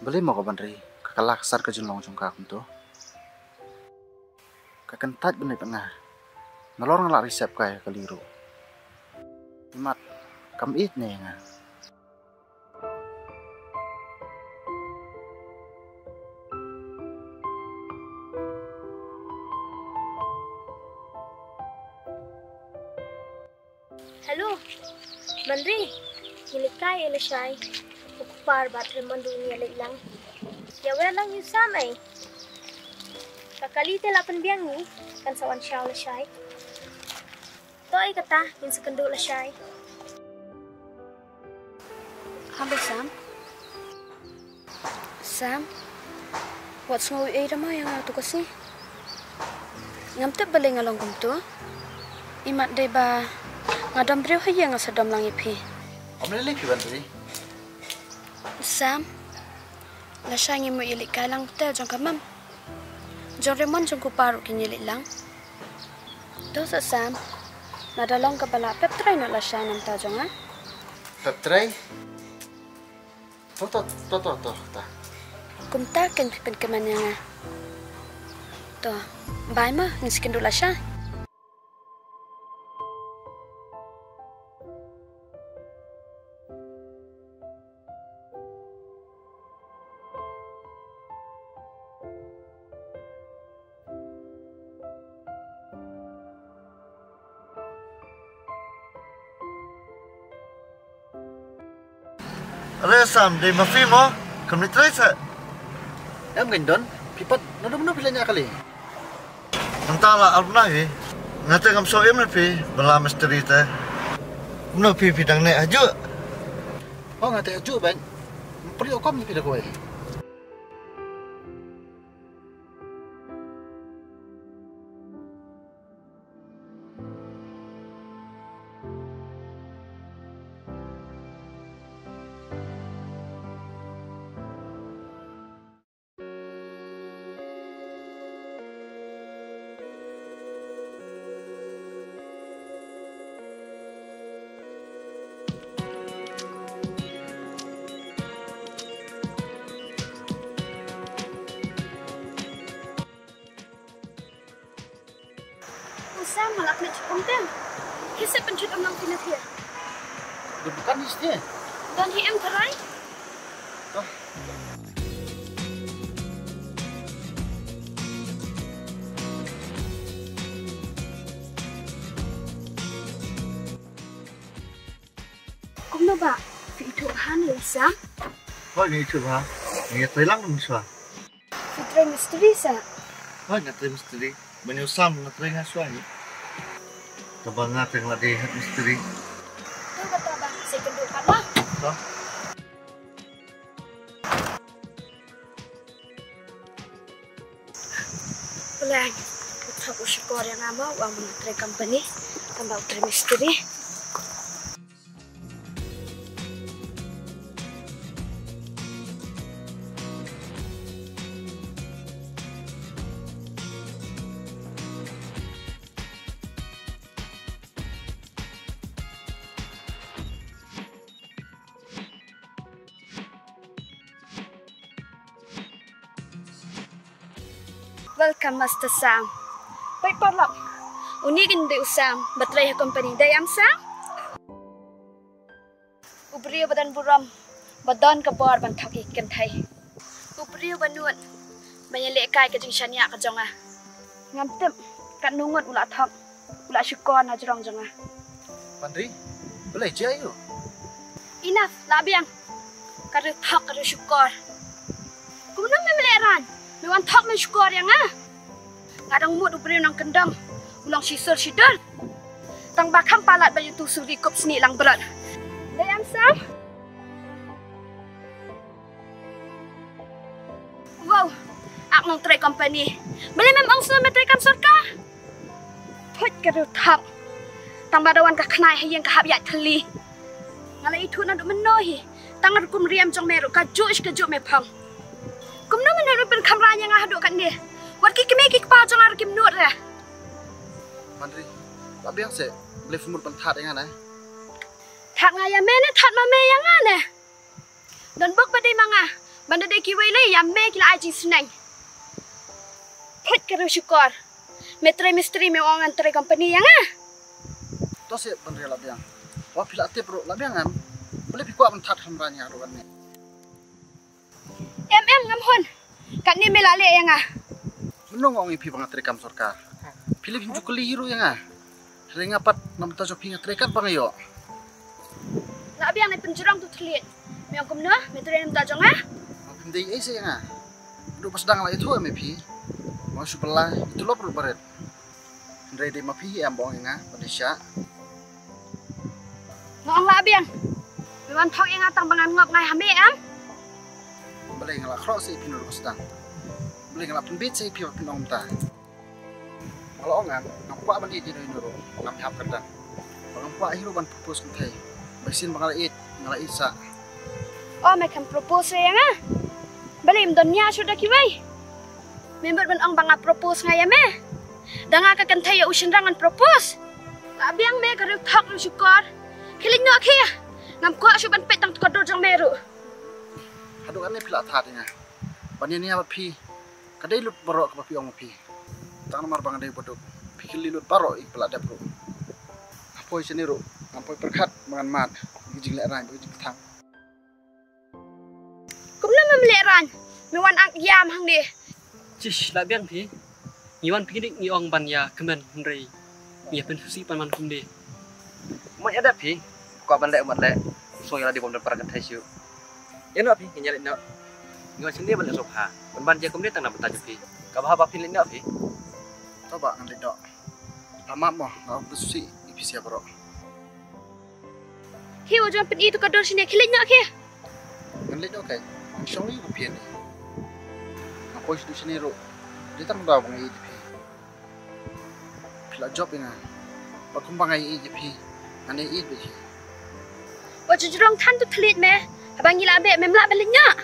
Boleh mau kapan ri? Kakalak sar ke jenlong jong kakun tu. Kakentat benih tengah. Nalor ngelak resep kaya keliru. Imat, kam it nih nga. Halo, Mandri, nilikai ele syai. Ukupar batre mandunya lang. Ya lang yung samay. Kakalite lapan biang ni kan sawan siya le syai. Toy kata yang sekenduk lah syai. Hambil Sam, what's ngawi ramah yang aku kasih? Ngamtep balik ngalong kumtu. Imat deba ngadam beriu haya nga sadam lang ipi. Om lele pi Bandri. Sam, lasya ngi mo ilik ka lang ta jong kamam. Jong remon jong kuparu kinyilik lang. Dosa Sam, nadalong ka bala pep try no lasya nam ta jong ha? Pep try? Toh. Kumta kan pipin kemana nga. Toh, bay ma nisikin do lasya. Resam di mafi mo, kami try sa. Em gendon, pipat nado pilihnya kali. Entahlah albna he. Ngate ngam so em pi, bela misteri teh. No pi pidang ne aju. Oh ngate aju ban. Perlu kom pi dah kowe. Sam malak na cukup tem. Kisah pencut amlang pinat here. Bukan istri. Dan hi em terai. Oh. Kumno ba? Fitu han Sam. Oh ni itu ha. Ni telang dun sa. Fitri misteri sa. Oh ni misteri. Menyusam na try nga suami. Kabang nga teng lagi hat misteri. Tu kata ba? Saya kenduk kata. Toh. Pelang. Aku syukur yang ama uang menteri company tambah utri misteri. Welcome, Master Sam. Baik parlap. Unigin de Sam, batray ha company dayam Sam. Ubriyo badan buram, badan ka bar ban thaki kan thai. Ubriyo banuan, banyale kai ka jing shania ka jonga. Ngamtem kan nungot ula thak, ula syukon ha jrong jonga. Pandri, boleh je ayo. Enough, labiang. Kare thak kare syukor. Kumna memeleran. Mewan thak men syukur yang ngadang mut ubri nang kendang ulang sisir sidar tang bakam palat bayu tu suri kop seni lang berat dayam Sam. Wow, ak nang try company beli memang sama try kam sorka thot karo thak tang badawan ka khnai hayang ka hab ya thali ngala itu na do menohi tang kum riam jong meru ka juish ka ju me phang. Kumno menurut pen kamera yang aduk kan dia. Wat kiki pa jong ar kim nut ra. Pandri, labiang se boleh fumur pentat yang ana. That ngaya mene that mame yang ane. Dan bok badai manga. Banda de kiwai le ya me kila aji senang. Put karo syukur. Metre misteri me orang antre company yang Toh se Pandri labiang. Wah pila ate bro labiang am. Boleh pikwa pentat kameranya adukan ni. Ngam hon. Kat ni melale yang Menung orang ipi bangat rekam sorka. Pilih pinju keliru yang Sering apat nam ta shopping trekat bangayo. Labiang ni penjurang tu terlihat. Meong kumno, metre nam ta jong Pindai ai se yang Duk pas dang la itu am ipi. Mau supela itu lo perlu baret. Ndre di mapi am bong nga Malaysia. Ngong la biang. Wan thok yang atang bangan ngop ngai hambe am. Boleh ngelak cross si pinur sedang. Boleh ngelak pembit si piot pinong ta. Kalau ngam nampak bandi di nuru ngam hap kerdan. Nampak hiru ban propose kuntai. Bersin bangalait ngalait sa. Oh me kan propose yang ah. Beli mdonya sudah kiwai. Member ban ong banga propose ngai ame. Danga ka kan thaya usin rangan propose. La biang me ka thok lu syukur. Kiling no kia. Ngam kwa su ban petang kodor jang meru. Aduh ane pila thadnya. Bani ni apa pi? Kadai lut borok ke pi ong pi. Tang nomor bang dai bodok. Pi lut borok ik pila dapro. Apoi seniru, apoi perkat mangan mat. Gijing lek ran, gijing thang. Kum na memlek ran. Mewan ak yam hang di. Cish la biang pi. Iwan pikinik ni ong ban ya kemen Henry. Ia pen susi pan man kum de. Mak ada pi. Kau bandai umat lek. So yang di bawah perangkat hasil. Ya nak pi, nyari nak. Ngau sini balik sofa. Ban je kum de tang nak bertanya pi. Kau bahapa pi nak pi? Coba ngalek dok. Lama mo, ngau besusi ipisia borok. Hi wajan pen itu kodor sini kiling no kia. Ngalek dok kai. Song ni kupien ni. Apoi situ seniru. Dia tang daw bang pi. Pila job ina. Bakum bang pi. Ane i bi. Wajan jurong tan tu telit me. Abang gila ambek memla belinya.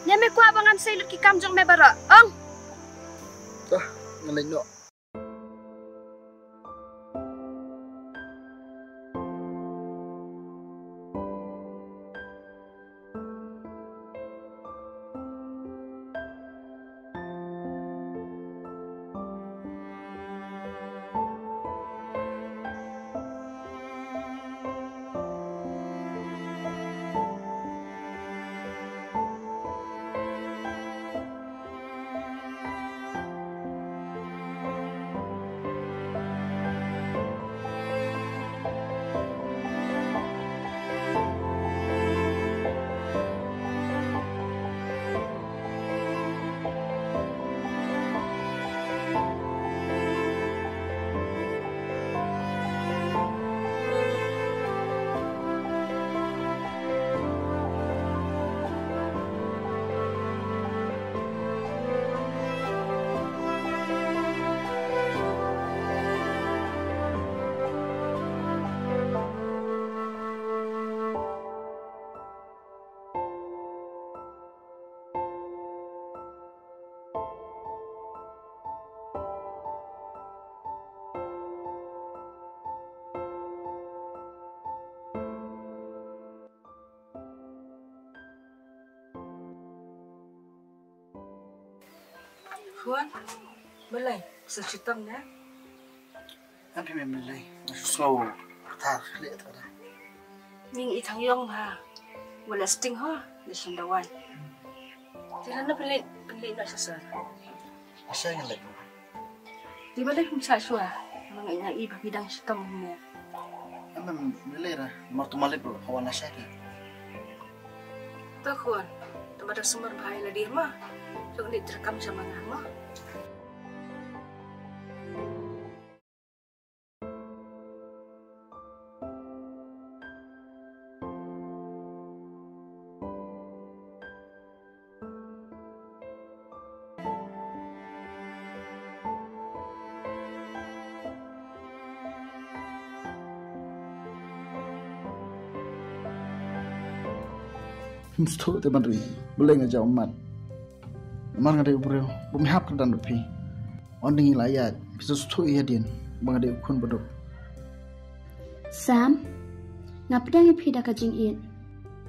Nya me kwa bangam sai lut ki kam jong me bara. Ong. Dah, ngalek dok. Huan, belai secitang ya. Apa memang lay? Masuk slow. Tar, lihat ada. Ning itang yong ha. Wala sting ha, di sundawan. Jangan na pelit na sasar. Asal ngalek. Di balik misal suah, mga ina iba bidang sitang niya. Amam melera, martu malip lo, kawan asal ni. Takon, tempat sumber bahaya lah dia mah. Jangan diterekam sama nama. Mesti tu bandri, boleh ngajak umat. Mar ngade ubreo, bumi hap kedan rupi. Onding layat, bisa suatu iya din, bang ngade ukun bodok. Sam, ngapdang ipi dah kajing in.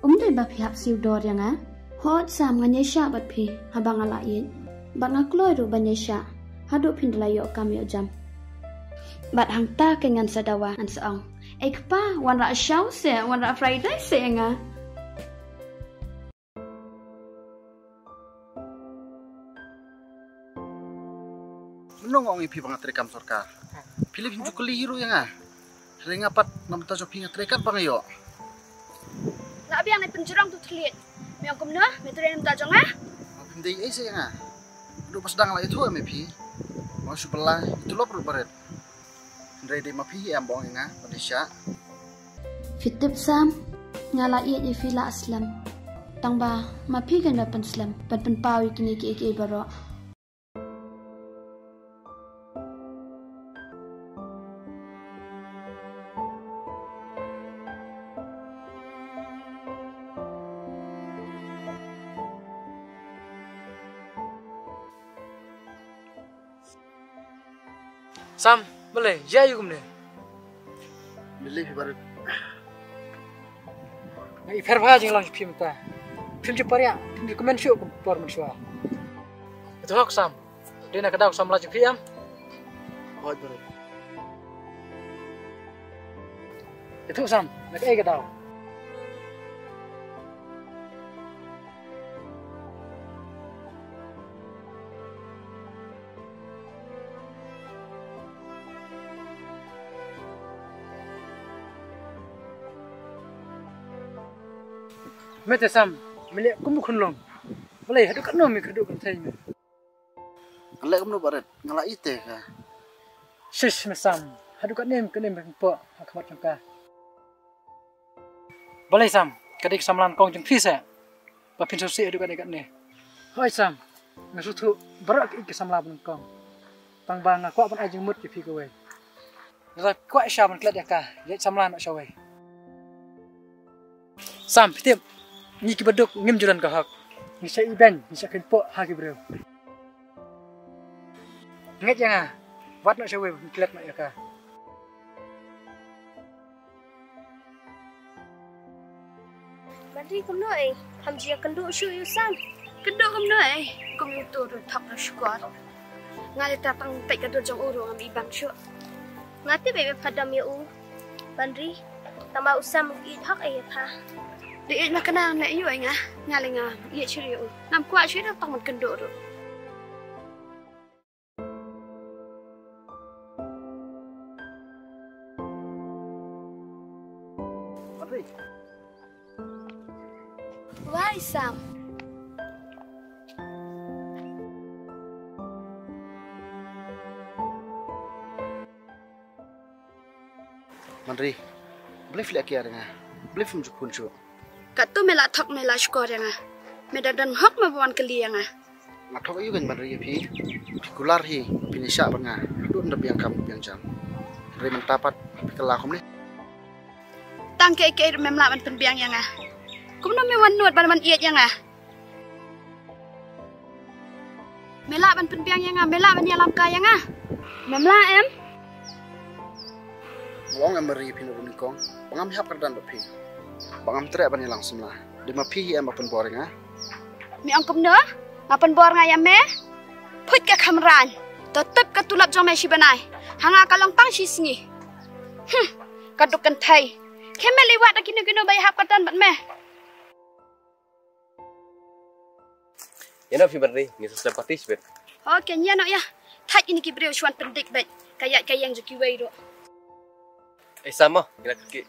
Dai ba pi hap siu dor yang ah. Hot Sam nganye sya bat pi, habang ala in. Bat ngakloi ru banye sya, haduk pindalayo kami jam. Bat hang ta kengan sadawa an seong. Ekpa wan ra syau se, wan ra Friday se nga. Menunggu ipi bang terekam sorkar. Pilih pinju keliru yang ah. Sering apat nam ta jopi ngatrekat bang ayo. Nak biang ni penjurang tu telit. Miang kum nah, metode nam ta jong ah. Abim dei ese yang ah. Lu pas dang la itu ame pi. Mau sebelah itu lo perlu baret. Ndre di mapi am bong nga Malaysia. Fitip sam ngala iya je fila aslam. Tangba mapi kan ba penslam pan pawi kini ki baro. Sam, boleh? Jaya kumne. Beli barat. Ngai ferba jing lang film ta. Film je paria, film je komen show ko por mansua. Itu hak Sam. Dia nak kedau Sam laju film. Hoi barat. Itu Sam, nak kedau. Mete Sam, milik kumu kunlong. Boleh hadu kan nomi hadu kan thay me. Alek kamu barat ngala ite ka. Shish me Sam, hadu kan nem po hakmat jangka. Boleh Sam, kadik samlan kong jeng fisa. Ba pin sosi hadu kan ne. Hoi Sam, ngasutu barak ik samla bun kong. Tang bang ko ban ajeng mut fi ko we. Ra ko sha ban klat ya ka, ye samlan nak shawe. Sam, pitip ni ki beduk ngim juran ka hak ni sa iban ni sa ken po ha ki bro nget yang wat nak sawe klet mak ya ka Mari kum noi ham ji kendo shu yu Sam kendo kum noi kum yu tu ru thak na shuat ngali ta tang tai ka do jong uru ngam ibang shu ngati be padam ya u bandri tama usam i thak ai tha Di nak kena nak you nga ngalinga ye chiri u nam kwa chiri tang man kendo ru Why Sam Mandri. Beli filak kia nga. Beli film jukun chu. Katu mela thok mela skor yang meda dan hok mabuan keli yang Matok ayu kan Mandri pi. Pikular hi pinisha banga. Dun da biang kam biang jam. Re mentapat pikala kom ni. tang ke memla ban penbiang yang kumno me wan nuat ban iet yang mela ban penbiang yang mela ban yalam ka yang memla em Wong am beri pinu bunikong. Pangam hap kerdan bapi. Pangam tere ban hilang semla. Di mapi am apen boring mi angkum no ngapan bor ngaya me put ka kamran tetep ka tulap jong me shi banai hanga kalong tang shi singi kaduk kan thai kemel liwat kinu bai hap katan bat me Yana fi berri ni sesep participate. okay nya no ya thai ini ki breu shwan pendik bet kayak yang juki wei do Sama, kira kaki.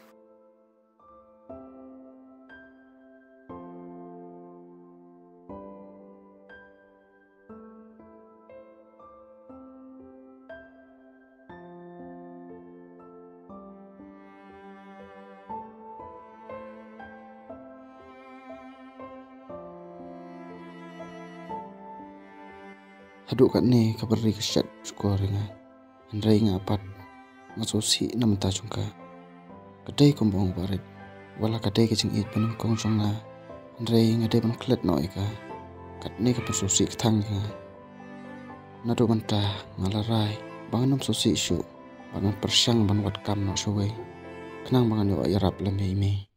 Haduk kat ni kabari kesyat skor nga. Andrai ngapat ngasosi nam ta chungka. Kadai kombong baret. Wala kadai ke jingit penung kong chunga. Andrai ngadai ban klet noi ka. Kat ni ka pesosi ketang nga. Nado banta ngalarai bangan nam sosi syu. Bangan persyang ban wat kam nak showai. Kenang bangan yo ayarap lemei me.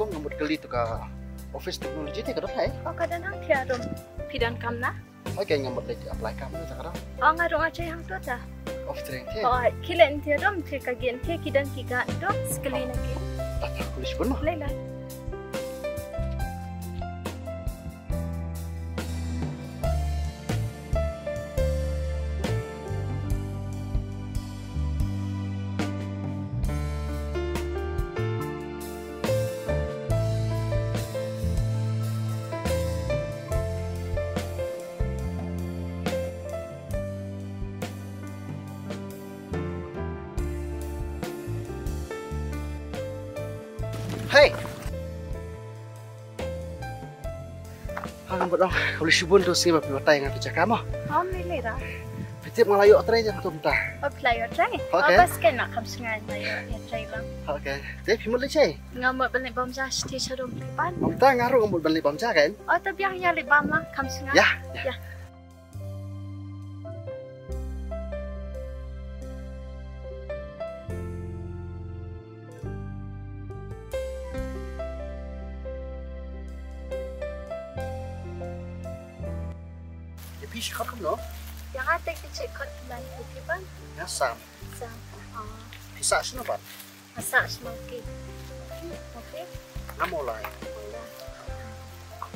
Kau ngambut kali tu ka office teknologi tu kadang hai. oh kadang hang tiarum pidan kamna Hai kayak ngambut lagi apply kamu sekarang. oh ngarung aja yang tu ta Officer yang Oh, kilen dia rom te kagian te kidan kiga dok sekali lagi. tak polis pun mah. Lela. Hey. Hang bodong, polis pun tu sih bapi batai ngan pecah kamu. Oh, lela. Pitip ngalayu otre jang tu mentah. Oh, player try. Oh, Okay. bas kan nak kam sengai player ya try lang. Okey. Tapi pimut leceh. Ngamot balik bom jah sti sharum kipan. Mentah ngaruh ngambut balik pamca kan? Oh, tapi yang ya libam lah kam sengai. Ya. Ya. Ya pish kau no. Yang atek di cek kot kelan kipan. Ya sam. Sam. Oh, Bisa sino ba? masak smoky. Okay. Ngamolai. Oh,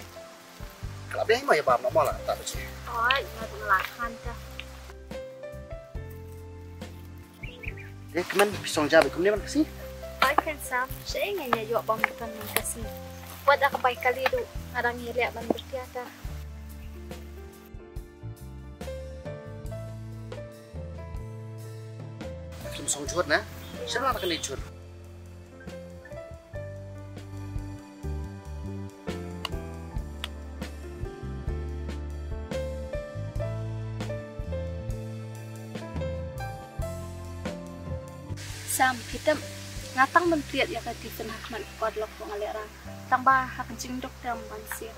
Kalau biasa mah ya bam nak mola tak beceh. oh, ngaruh lahan dah. Dia kemen pisong jabe kemudian mana sih? I can sam. Saya ingin ya yuk bom bukan kasih. Buat aku baik kali tu. Orang yang lihat man bertiada. Film song juat na. Siapa nak kena juat? Sam, kita ngatang mentriat ya kati penah man kuat lok ko ngalera. Tambah hak jing dok dalam bansia.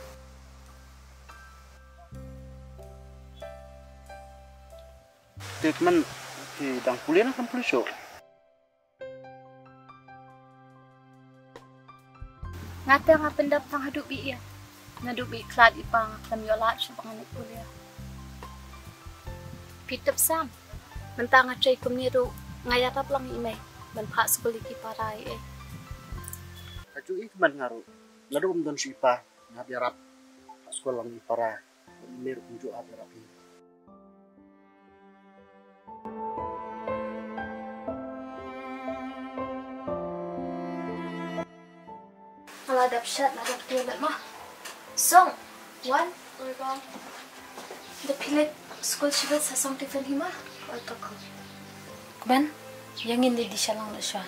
Dia kemen di dang kuliah kan polis yo. Ngata ngapendap tang hadup iya. Ngadup bi klad ipang tam yolat sa panganit kuliah. Pitap Sam. Mentang atray kumniru ngayatap lang imay. Manpak sekuliki parai eh. Kaju itu kemen ngaruh. Lalu umdon si ipa ngap yarap sekolah lang para mir unjuk apa rapi. Kalau ada shot, ada toilet mah. Song, one, or wrong. The pilot school shibat sa song tiffin hima. Or tako. Ben, yang ini di siya lang na siya.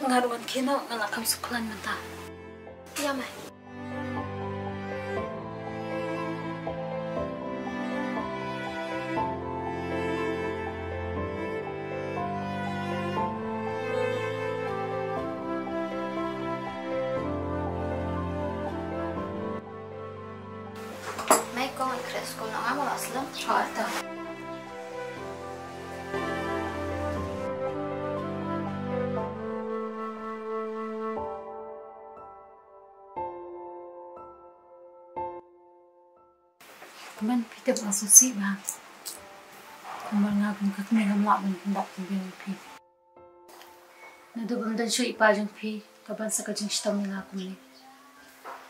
Ngaruan kina, ngalakam sukulan mata. Ya mah. May kong ikres ko na nga malas lang. Oh, ito. Kaman, pitap ang susi ba? Kaman nga kung kakmi hamlaban hendak tingin pi. Nadubam dan siya ipajang pi. Kaban sa kajang sitam nga kumli.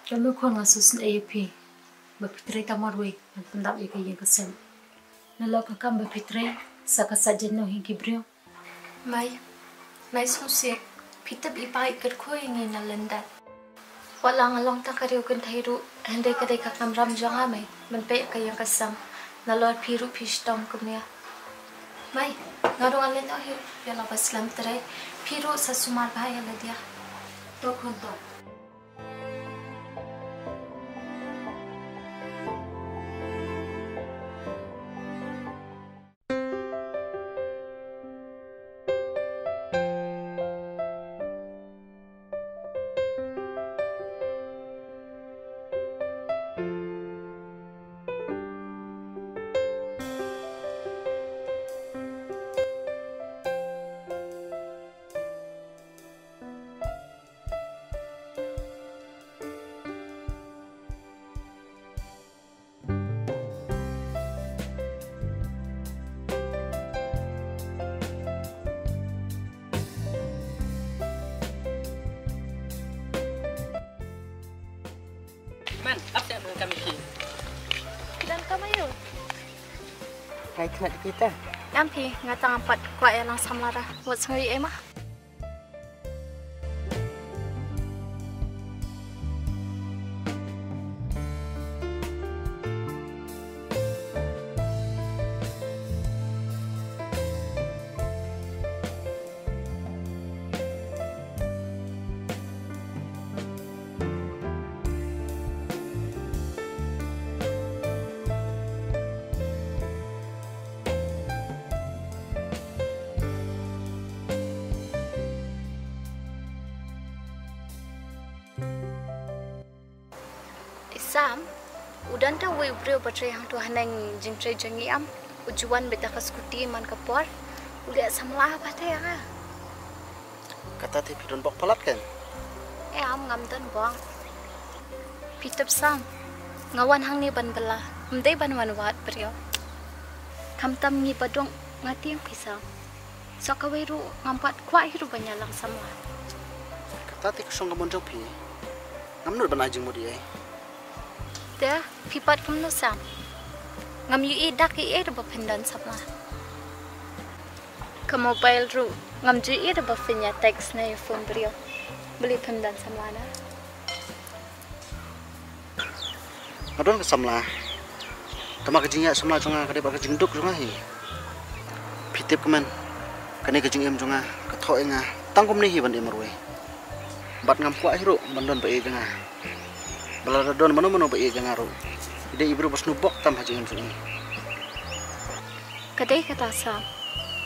Kamu ko nga susin ay pi. Bapitray tamarwe ang pandap ay kayang kasal. Nalaw ka kang bapitray sa kasadyan no hingkibriyo. May susi. Pitap ipaikat ko yung inalandat. Wala nga lang takariw kan tayo. Hindi ka day kakamram dyan nga may. Manpay kayang kasam. Nalawar piru pishtong kumya. May, nga rin alin dahil. Yalabas lang taray. Piru sa sumarbahaya na diya. Tokunto. Man, apa yang kami pi? Dan kamu yuk. Hai kena kita. Nampi ngatang empat kuat yang langsam lara. Buat sendiri emah. Sam, udan ta wei brio batri hang tu hanang jingtrai jangi am ujuan beta ka skuti man ka por ulia samlah apa te ya. Kata ti pidon bok palat kan? Am ngam dan bong. Pitap Sam, ngawan hang ni ban bela, mdei ban wan wat brio. Kam tam ni padong ngati yang pisang. So ka wei ru ngampat kwai hiru banyalang samlah. Kata ti kusong kamon jong pi. Ngamnur ban ajing mo di ai. Dah, pipat kamu Sam. Ngam yu dak ru bapendan sama. Ke mobile ru ngam ju ru bapenya teks na yu phone brio. Beli pendan sama na. Adon ke samla. Tama ke jingya samla jonga kade ba ke jingduk jonga hi. Pitip kemen. Kane ke jingem jonga ke tho enga. Tangkom ni hi ban emarwe. Bat ngam kwa hiru bandon ba e jonga. Balada don mano ba iya jangaru. Ide ibru pas nubok tam haji info ini. Kadai kata Sam,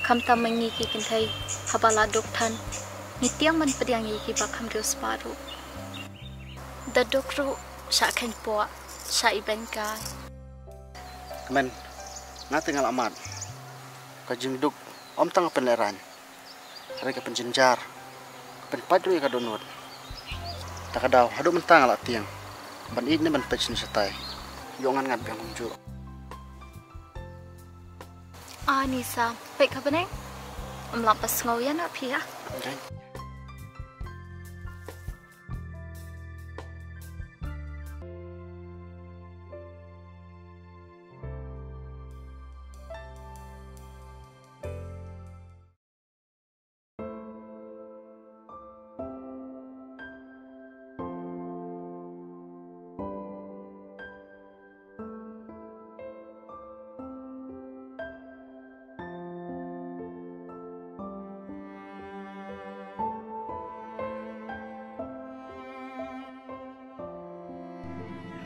kam tam mengi ki kintai habala doktan. Nitiang man pediang ki bakam rius baru. Da dokru sya ken po sya iben kai. Kemen ngati ngal amat. Kajing duk om tang penleran. Hari ke penjenjar. Pen padru ka donut. Takadaw hadu mentang ala tiang. Ban ini ban pecin setai. Yongan ngat biang unjuk. Nisa, baik apa neng? Melapas ngoyan apa ya? Okay.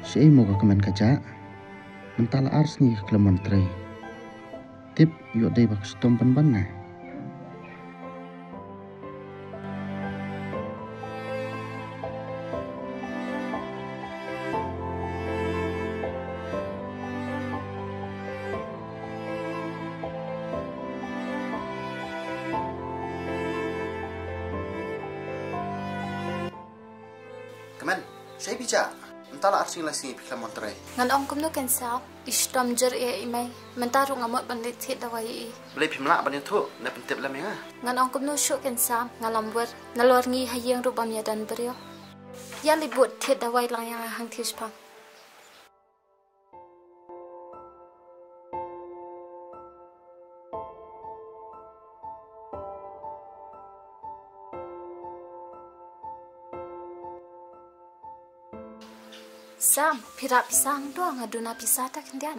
Saya mau ke kemen kaca, mentala ars ni ke menteri. Tip yuk deh bak stom ban na. Kemen, saya bicara. Mentala arsing lagi pikir montrai. Ngan ong kumno kan Sam, istam jer imai. Mentaru ngamot bandit hit dawai. Beli pimla banyak tu, nak pentip lam ya. Ngan ong kumno syuk kan Sam, ngalam ber nalor ngi hayang rubam ya dan berio. Ya libut hit dawai lang yang hang tis pang. Sam, pira pisang doang aduna pisah tak kendian.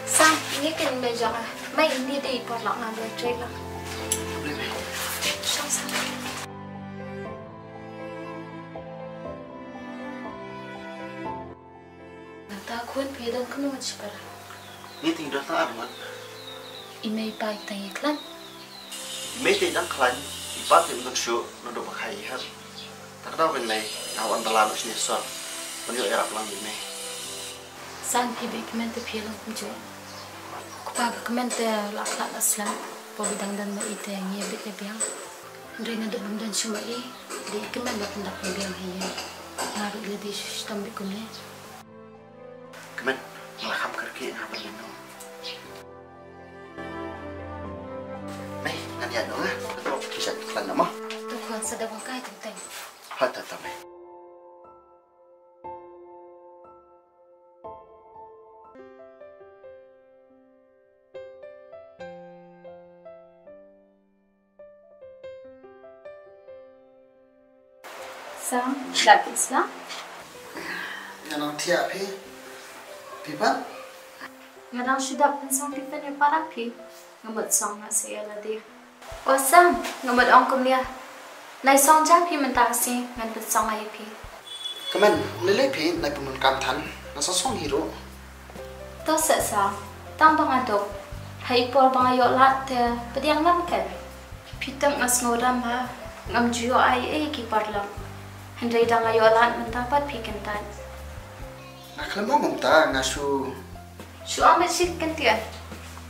Sam, ini kan meja lah. Mai ini di porlak ngambil tray lah. Show Sam. Takun pedang kenu macam apa? Ini tinggal tak amat. Imei pai tanya klan. Mesti jangan klan. Ipat yang bersyu, nuduk pakai hat. Tak tahu kan lagi. Awan terlalu sini soal. Menjadi Arab lang ini. sang pi be kemen te pi long jo ku pa kemen te lak lak aslam po bidang dan ma ite ngi be ke biang ringa de bum dan shuma e di kemen ba pendak biang hiya ngaru lebih sistem be kumne kemen malah kam kerki ngapa lino mày ngăn nhận nữa á thì sẽ lần nữa mà tu kon sada ba kai teng teng hết thật mày sang dak islam nhà nó thiệt phi bắt ngadang sudah pensang kita ni para pi ngamut song na saya ladi osam ngamut ong kumia nai song ja pi menta si ngan bet song ai pi kemen lele phi nai pemun kam than na so song hero to sa sa tang bang adok hai por bang ayo lat te pediang lam kan pi tam as ngoram ha ngam juo ai ki parlam hendai dang ayo lat mendapat pi kentan na khlamo mumta ngasu Suam mesik kentian.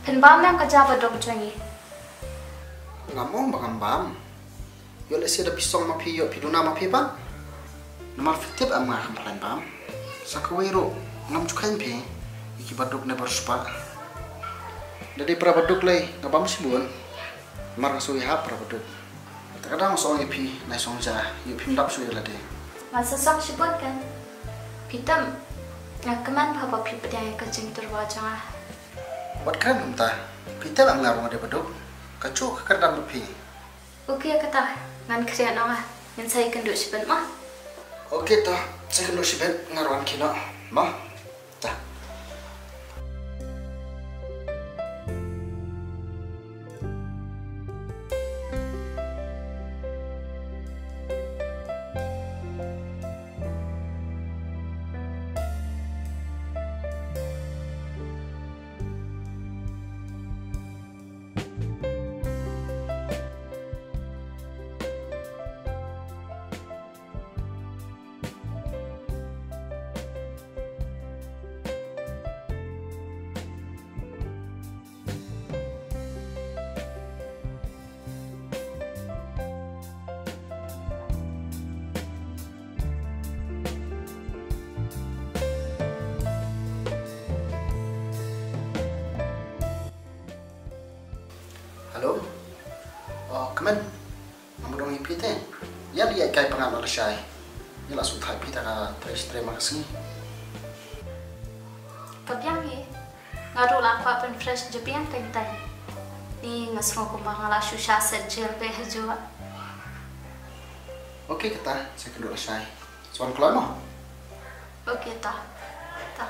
Penbam yang kerja berdok jangi. ngamong bangam bam yo le sia da pisong ma phi yo piduna ma phi ba namal fitip am nga khamplan bam sakawero ngam chukhain phi iki baduk ne barspa dadi pra baduk lei ngabam sibun mar ngasui ha pra baduk kadang song pi nai song ja yo phim dap sui la de Masa song sibut kan. Pitam ngakaman papa pi pedang kacing terwajah. wat kan humta pita am ngarong de baduk kacu kadang pi Okey kata ngan krian anga yang saya kenduk sibut mah. oke toh saya kena sibet ngarwan kino ma ta halo oh kemen amudong ipite ya dia kai pangan ala syai ya langsung thai pita ka terima kasih Kabiang ye. Ngaru la kwa pen fresh jepiang tentai. Ni ngasro ko mangala susah sejil be hejua. oke kita saya kedua syai soal kelama Okey ta. Ta.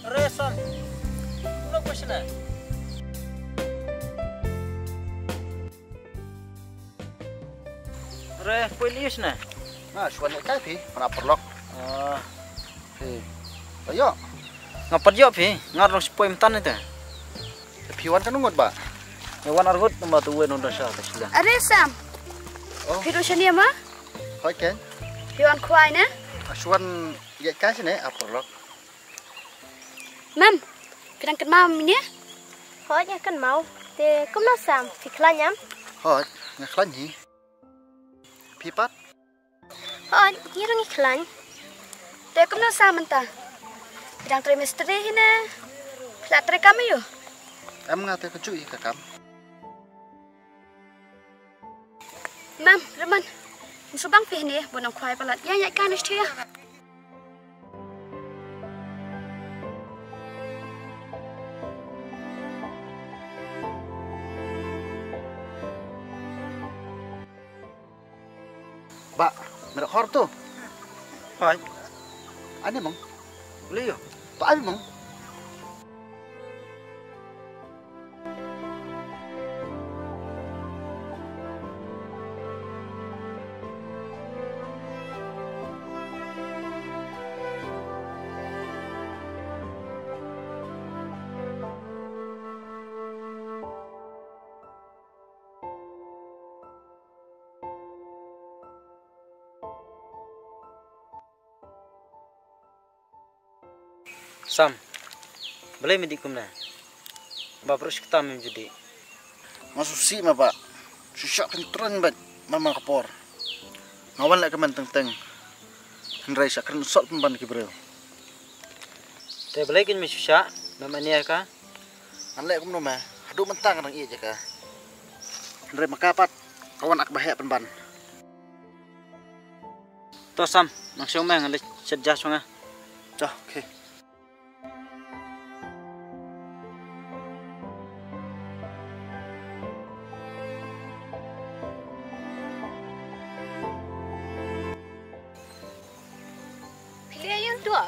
Resan. No question. Re, polius na. nah suan kai pi mana perlok pi ayo Ngapat yo pi, ngarong sepoi mentan itu. piwan kan ngut ba Wan argut nama tuwe nunda sha tasila. Are sam. oh Piru shani ama? hoi ken Piwan kuai na? suan ya kai sini perlok Mam. Pirang ken mam ni? Hoi ya kan mau. Te kum na sam fiklanyam. hoi ngaklan hi pipat Hoi nyirung iklan. Te kum na sam menta. Pirang trimester hina. Plat tre kami yo. em ngate kecu i kakam Mam, reman. Subang fi ni bonong kuai palat. Ya ya kan istia. ba merek hor tu Hai. Ani mong. Boleh yo. Pak Abi mong. Sam. Boleh medikum na. Baprus kita menjadi. Masuk si ma Pak. Susyak kentran bat mama kapor. Ngawan lek keman teng-teng. Henry sakren sol pemban ki breu. Te boleh kin mesusya namanya ka. An lek kumno ma. Adu mentang nang iya jaka. Henry makapat kawan ak bahaya pemban. To Sam, maksud mah ngalih sedjas nga. Cah, okey. Pilih yang tua.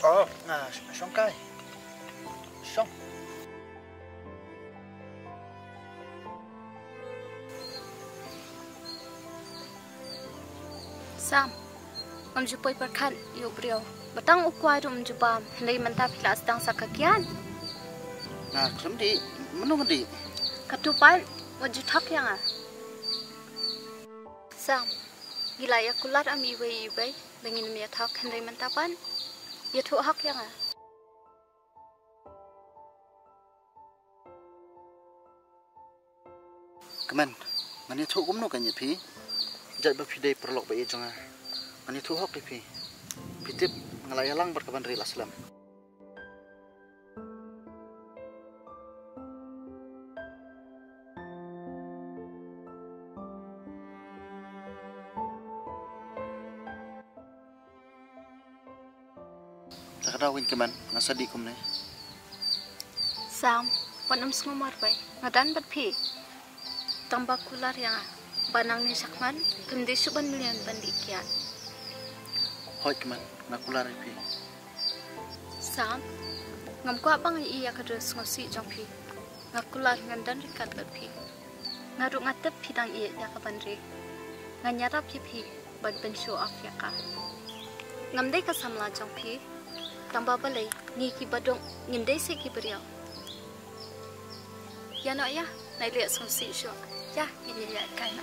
Oh, nah, xong kai. Xong. Sam, jupoi perkan yuk beliau. Batang ukwai jupam, hendak mentah pila sedang sakakian. Nah, kem di, menung di. Katupan, wajud hak yang ah. Sam, gila ya kulat ami ibai, bengin miat hak hendak mentapan. Ya tu hak yang ah. Keman, mani thu kumno kan pi. Jat ba pidai perlok ba ejong ah. Mani thu hok pi. Pitip ngalayalang berkaban ril aslam. Takadawin keman ngasadi kum ne. Sam, panam sumar bay, ngadan bat pi. Tambah kular yang ah. Banang ni sakman, kendi suban milian bandikian. Hoi keman nakular pi. Sam, ngam kuat bang iya kadus ngosi jong pi. Ngakular ngandan rikat bat pi. Ngaruk ngatep pidang iya ya kabandri. Nganyarap pi bag ben show off ya ka. Ngamdai ka samla jong pi. Tambah balai ni ki badong ngindai se ki beriau. Ya nak ya, nak lihat ngosi show. Ya, ini ya kan.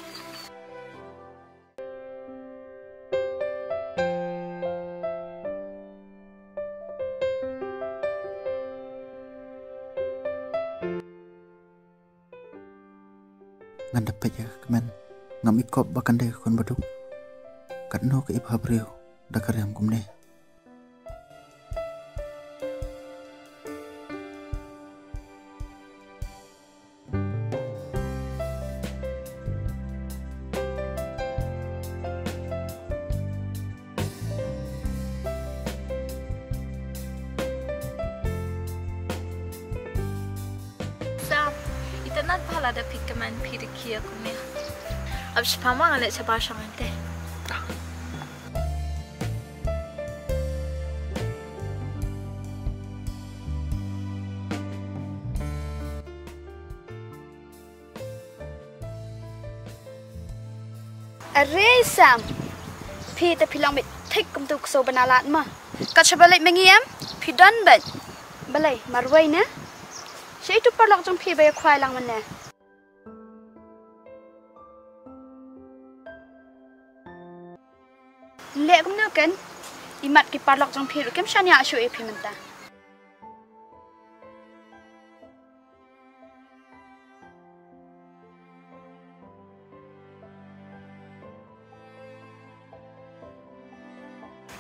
Ngan dapat ya keman ngam ikop bakan deh kon baduk. Kadno ke ip habreu dakar yang kumne. Itanan pala ada pikaman pirikia kumnya. Abis pama ngalet sabar sangante. Array Sam, pi ta pilang mit take kum tu so banalat ma. Kat sebalai mengiam, pi dan ban. Balai marwai na. Saya itu perlok jom pi bayar kuai lang mana. Lek kum na kan, imat ki perlok jom pi rukem shania asu pi menta.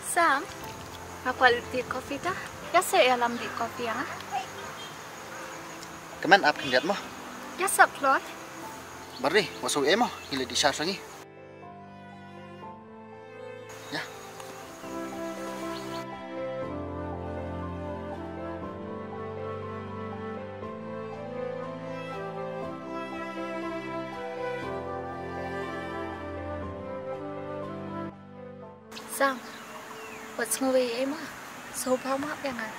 Sam, apa di kopi dah? Ya saya alam di kopi yang ah. Keman ap kendiat mo. Ya sab klot. Bari, wasu emo hile di charge lagi. Ya. Sam, buat semua em ah, sobat mak yang ah.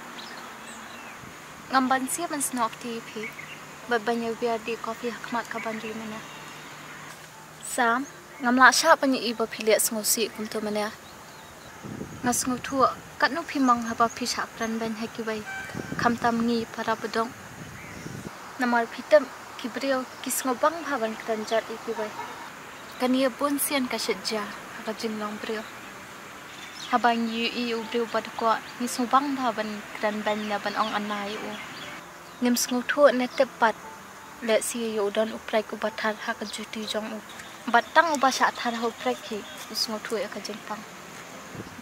Ngamban siap man snok TV, berbanyak biar di kopi hakmat kaban di mana. Sam, ngamla siap banyak ibu pilih sengusi untuk mana. Ngasngu tua, kat nu pimang haba pisak ran ban hakibai, kam tam ngi para bedong. Namar pitam kibriyo kisngu bang haban keranjat ikibai. Kania pun sian kasetja, agak jinglong brio. Habang yu brio pada kuat, ni subang haban keran ban ban ong anai u. Nim sngu tua ne tepat, let si yu dan uprai ku batar hak juti jong u. Batang ubah syak tar ha uprai ki, sngu tua ya kajengpang.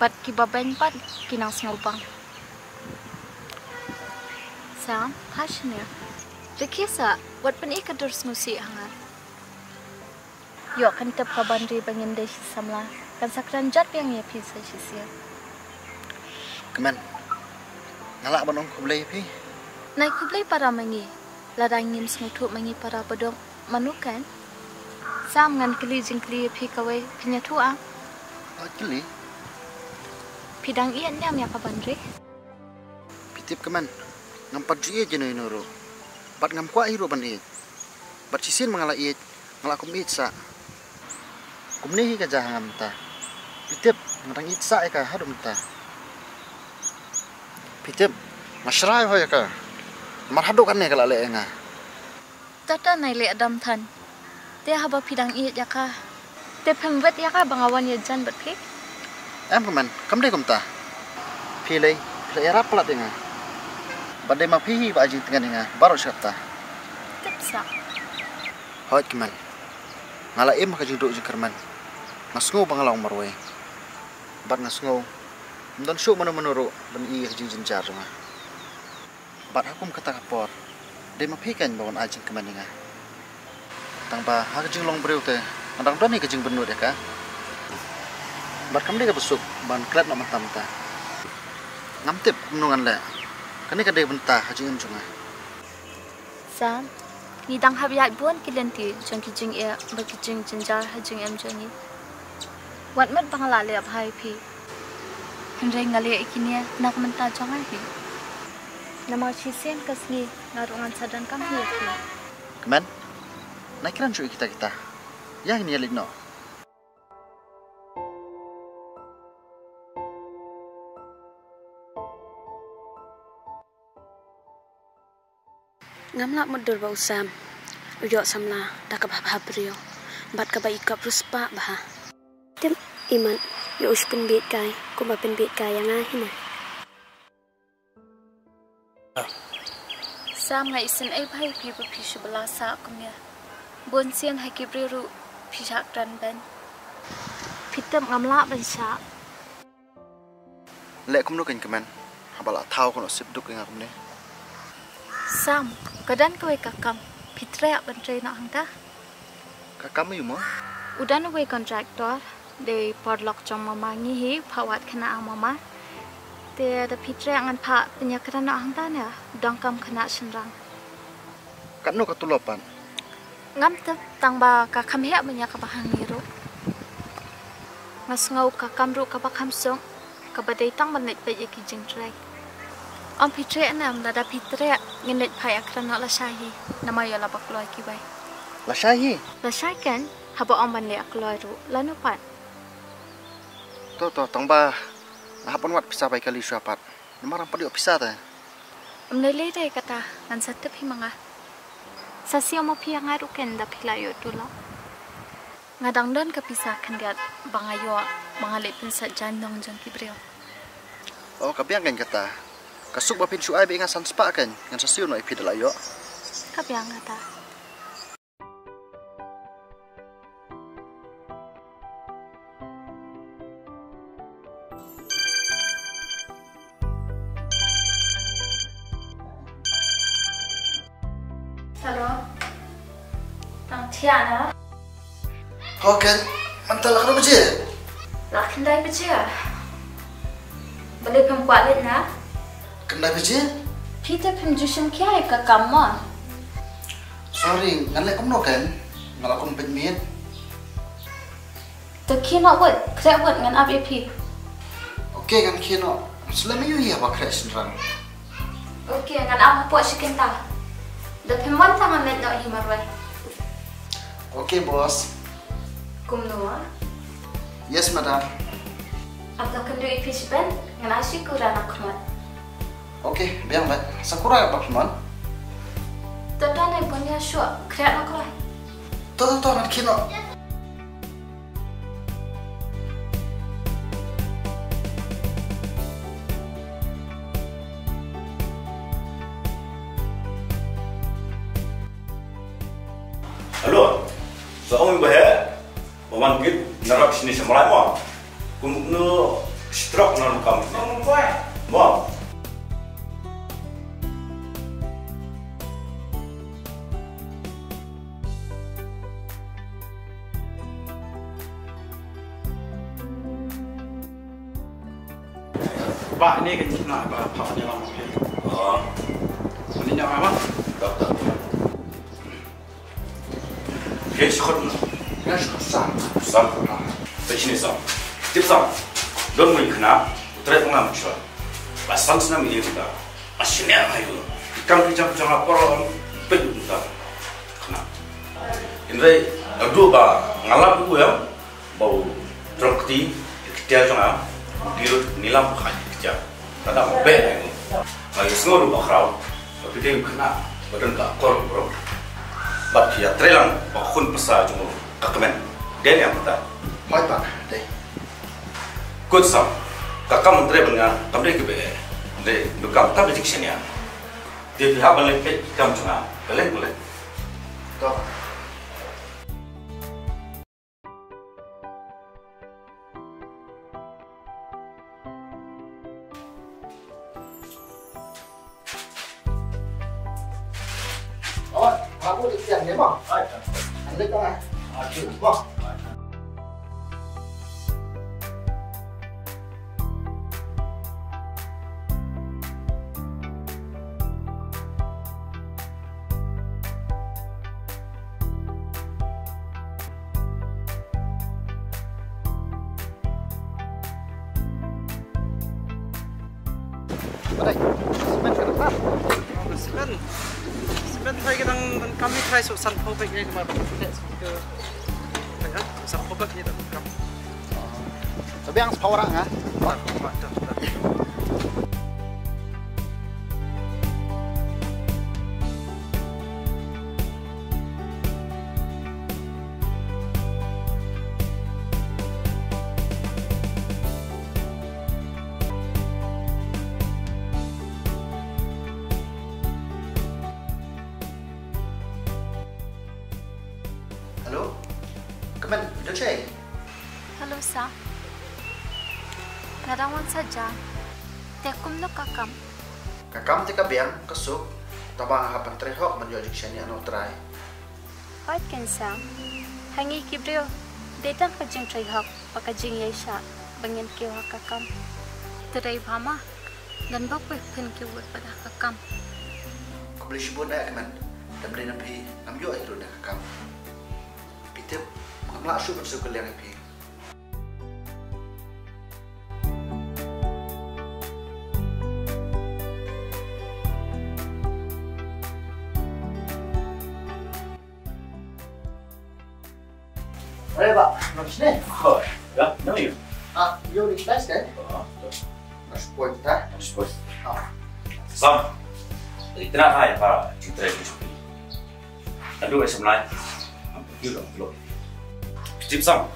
Bat ki baben pat kinang sngu bang. Sam, hasnya. Rekisa, buat pen ikadur sngu si hangar. Yo kan tep kaban ri bangin deh samla. Kan sakran jat yang ya pisa sisia. Keman. Ngalak banong kublai pi. Nai kublai para mangi. Ladang nim smutu mangi para bedong manukan. Sam ngan keli jingkli pi kawai penyatu ang. Keli. Pidang ian nyam ya kaban ri. Pitip keman. Ngampat jie jeno inoro. Bat ngam kwa hiro ban i. Bat sisin mangala i. Ngalak kum itsa. Kumnehi ka jahangam ta. Pitip ngarang itsa ka hadum ta. Pitip masrai hoy ka. Marhaduk kan ne kala le nga. Tata nai le adam than. Te haba pidang i ya ka. Te phangwet ya ka bangawan ya jan bat phi. Em keman, kam dei kum ta. Phi lei, era plat nga. Badai ma phi ba ji tengan nga. Baru syata. Tep sa. Hoy keman. Ngala em ka jinduk jikerman. Ngasngo bangalang marwe. Bat ngasngo. Mdan syuk manu-manuru ban i jing jinjar nga. Bat hakum kata kapor. Dei ma phi kan bawan ajin keman nga. Tang ba ha jing long breu te. Andang don ni ka jing benu de ka. Bat kam dei ka besuk ban klat nak matam ta. Ngam tip menungan le. Kani ka dei benta ha jing junga. Sam, ni dang habiat buan kilenti jong kijing e ba kijing jinjar ha jing em jongi. Wat mat bangala le ab hai pi. Henry ngale ikinia nak menta jong ai pi. Nama chisen kasni narungan sadan kam hi pi. Keman. Naikiran syuk kita. Yang ni alik no. Ngamla mudur ba usam. Uyo samla da ka bha brio. Bat ka ba ikap ruspa bah. Tim iman yo uspin bit kai, ko ba pin bit kai yang hina. Sam ngai isen ai bhai pi bu pishu bala sa kumya. Bon sian hai ki brio pisak ran ben. Pitam ngamla ban sa. Lek kum no kan keman. Habala thau kono sip duk nga kum ne. Sam, kadan kawai kakam, pitrea bantre na hangta. Kakam yu mo? Udan away kontraktor, de podlock jong mama ngihi pawat kena ang mama. De da pitrea ngan pa penyakaran na hangta na, udang kam kena senrang. Kan no katulopan. Ngam te tang ba kakam hea banyak kabahang ngiru. Ngasngau kakam ru kabakam song, kabadai tang banit pa yaki jing tray. Om pitrea nam lada pitrea nginit pai akran nak lasahi nama yo labak loy kibai. Lasahi? Lasai kan haba om ban le akloy ru lanu pat. To tong ba. Hapon wat pisa bai kali syapat. Namarang padi pisa ta. Om le dai kata ngan satep himanga. Sasio mo pia ngaru ken da pilayo tula. Ngadang don ka pisa kan dia bangayo mangalit pin sa jandong jang kibrio. Oh kabiang kan kata. Kasuk bapin syuai be ngasan spa kan ngan sasiun no ipi dalayo. Kabiang kata. Halo. Tang Tiana. Oke, mantal lakna baje. Lakindai baje. Balik pem kuat na. Kendai baje? Kita pemjusim kia ke kamar. Sorry, ngalek kum no kan? Ngalakum penmit. Teki nak buat, kerja buat dengan api. Okey kan kino. Selama you ya bakal senrang. Okey, ngan am po si kinta. Da pemon tangan met no himarwai. Okey bos. Kumnoa. Yes madam. Abda kendu ipisben ngan asi kurana khmat. Okey, biang bat. Sakura bak man. Tadane punya shua krea na koi. Toto kan kino. Halo, seorang bahaya, memanggil narak sini semula mau, kumno stroke non kamu. Mau. Pak ini kan kena apa dia lama ni. Oh, Ini nak apa? dokter. Kes khutna. Ya susah. Sam. Sini sam. Tip sam. Don mu kena, utara pengam cua. Pasang senam ini kita. Asyiknya ayu. Ikan kicam kicam apa orang pedu kita. Kena. Ini aduh ba ngalap tu ya. Bau trukti kita jangan dirut nilam bukan kerja. Kadang bel itu. Ayo semua rumah kerau. Tapi dia kena badan tak kor bro. But ya trelang bakun besar cuma kakemen. Dia yang betul. Hai pak. Deh. Good sam. Kakak menteri dengan kami kebe. Deh, bukan tapi diksinya. Dia pihak balik ke kamu cuma boleh. Tok. Oh, aku dikisian ya, Bang. Anda kan? Aduh, Bang. Baik. Semen ke depan. Semen try kita kami try san pobek ni kemar ke. Ya, san pobek ni tak kam. Tapi yang sepower ah. Halo. Kemen, udah cek. Halo sa. Ngadawan saja. Tekum no kakam. Kakam tika biang kesuk. Tabang hapan trehok menjadi sini anu try. Hoit kan sa. Hangi kibrio. Detang kajing tray hak. Pakajing yaisha. Bangin kiwa kakam. Terai bama. Dan bapak pun kiwat pada kakam. Kau beli sibuk dah kemen. Dan beli nabi namjo itu dah kakam. Pitip, mengamlah asyuk bersuka liang nabi. Boleh pak, habis ni? Oh, ya, nama you. Ah, you di kelas kan? Mas poin kita. Suppose. Ah, Sam. Itina hai para cinta itu seperti. Aduh, sebenarnya. Hampir belum. Tip sam.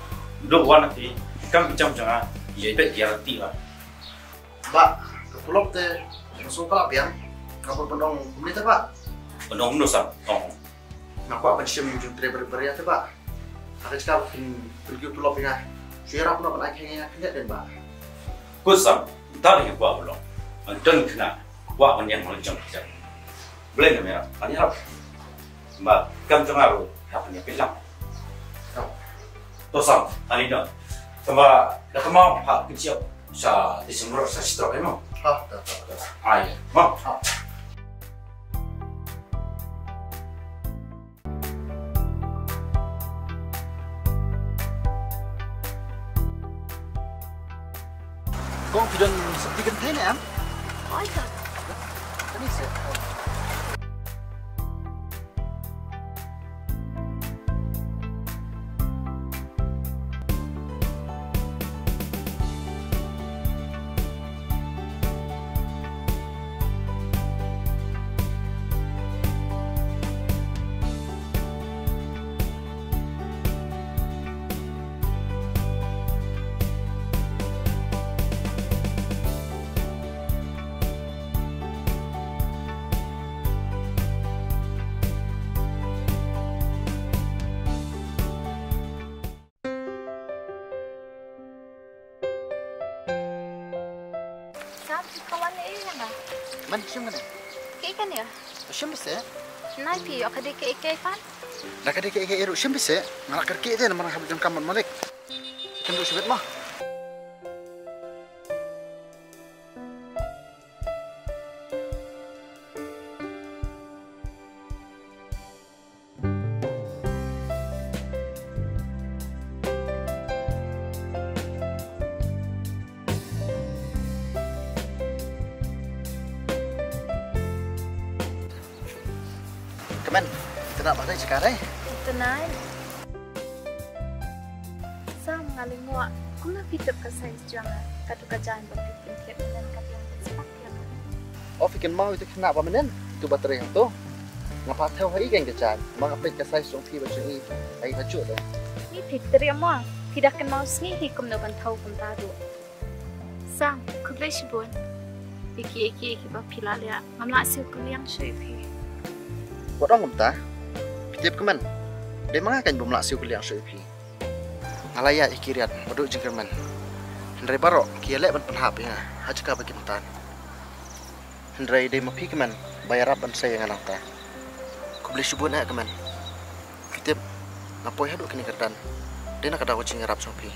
Duduk wan nanti. Kam bincang jangan. Ia bet garanti lah. Pak, ke pulau teh masuk kalau biang. Kapal pendong beli teh pak. Menong sam. Oh. Nak apa macam jum beri teh pak. Ada sekarang pergi pulau pindah. Syirah pun apa lagi yang kena dan pak. Good sam. Tak ada buat belum. Anton kena. Buat yang macam macam. Boleh tak merah? Ani harap. Mbak, kam jangan aku. Apa ni pelang? Tosam, ani dah. Tambah, dah kemau hak kecil. Sa Desember sa stroke emang. Ah, dah. Ay, mau. Kau Kong pidon seperti genteng ya? Oi ka. Kan ini sih. Sam, kawan ni na. Man, siya man eh. Kikan ya. Siya bisa. Nai pi yo kade ke kan. Dah kada kayak eru siya bisa. Ngalak kerki itu nama habis jam kamar malik. Tunggu sebet mah. Kemen, kita nak pakai sekarang. Tenai. Sam ngalingwa. Kuna pitap ka size jangan katu kajan berpikir tiap dan katu yang sepak ya. Oh, fikir mau itu kenapa menen? Itu baterai yang tu. Ngapa tahu hari kan kejan? Mengapa kita size song pi macam ini? Ai hancur tu. Ni pikir ya mo. Tidak kan mau sini hikum no ban tahu pun tadu. Sam, kublai shibun. Iki ba pilalia. Mamla siu kuliang shui pi. Buat orang kita, pitip kemen. Dia mengakan bumlak siu kuliang shui pi. Alaya ikiriat, baduk jengkerman. Hendrai barok, kia lek ban penhap ya. Hajka bagi mentan. Hendrai dia mapi kemen. Bayar ban saya dengan ta. Ku beli shibun nak kemen. Pitip, ngapoi haduk kini kerdan. Dia nak ada kucing ngarap sopi.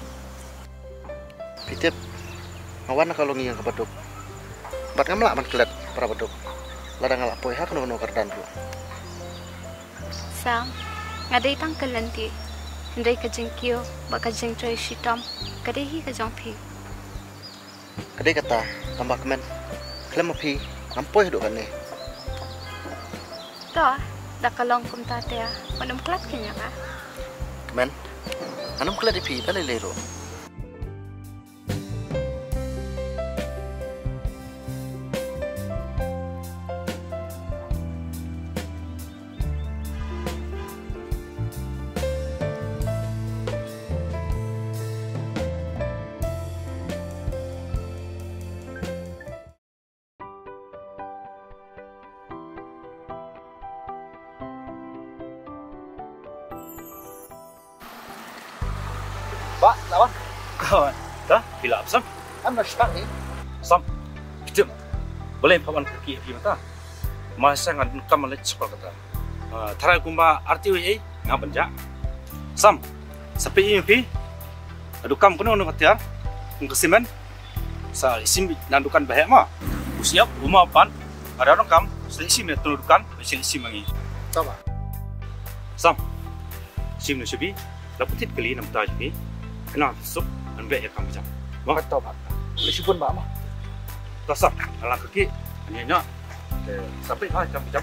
Pitip, ngawan nak kalau ngiyang ke baduk. Bat ngamelak ban kelet para baduk. Ladang ngalak poi hak no kerdan tu. Sam, ngadai tang kelanti. Hendai kajeng kio, bak kajeng tray shitam. Kadai hi kajeng pi. Kadai kata, tambah kemen. Kelem mapi, ngampoi haduk kan ni. Toh, dah kalong kum tate ya. Manum kelat kenya ka. Kemen, anum kelet di pi, balik lero. Pak, lawan. Kawan. Dah, bila Sam? Anda sepak ni. Sam. Kita boleh paman kaki api mata. Masa ngan kam le sekolah kata. Tarai kumba RTWA ngap banja. Sam. Sampai ini adu kam kuno no katiar. Ngkesimen. Sa isim nandukan bahaya mah. Usiap rumah pan. Ada orang kam selesim ya tundukan, selesim mangi. Tahu. Sam. Sim no sebi. Laputit kali nam taj ni. Kena sup dan baik yang kami jam. Mak tahu pak. Boleh shibun pak mah. Tasap, alang kaki, hanya sampai jam.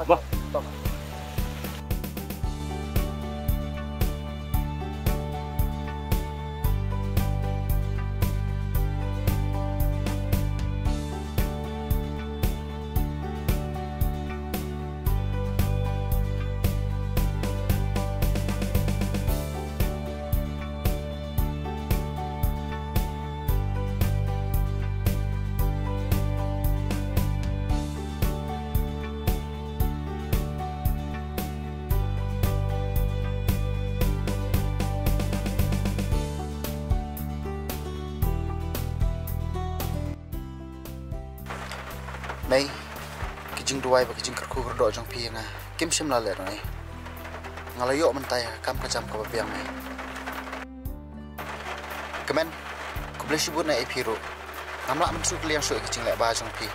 Bah, tahu. Nay, kijing duai bagi kijing kerku berdok jong pi na. Kim sim la le nay. Ngalayok mentai kam kacam ka babiang nay. Kemen, ku boleh sibut na epiro. Namlak mensu kalian so kijing lek ba jong pi.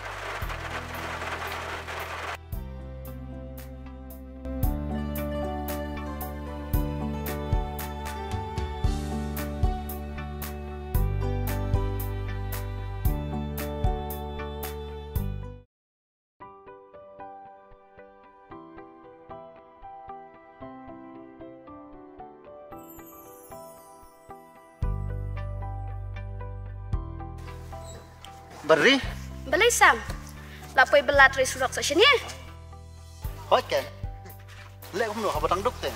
Beri. Balay Sam. Lapoy belat rin surak sa sini. Hot kan. Lek kumno habang duk ten.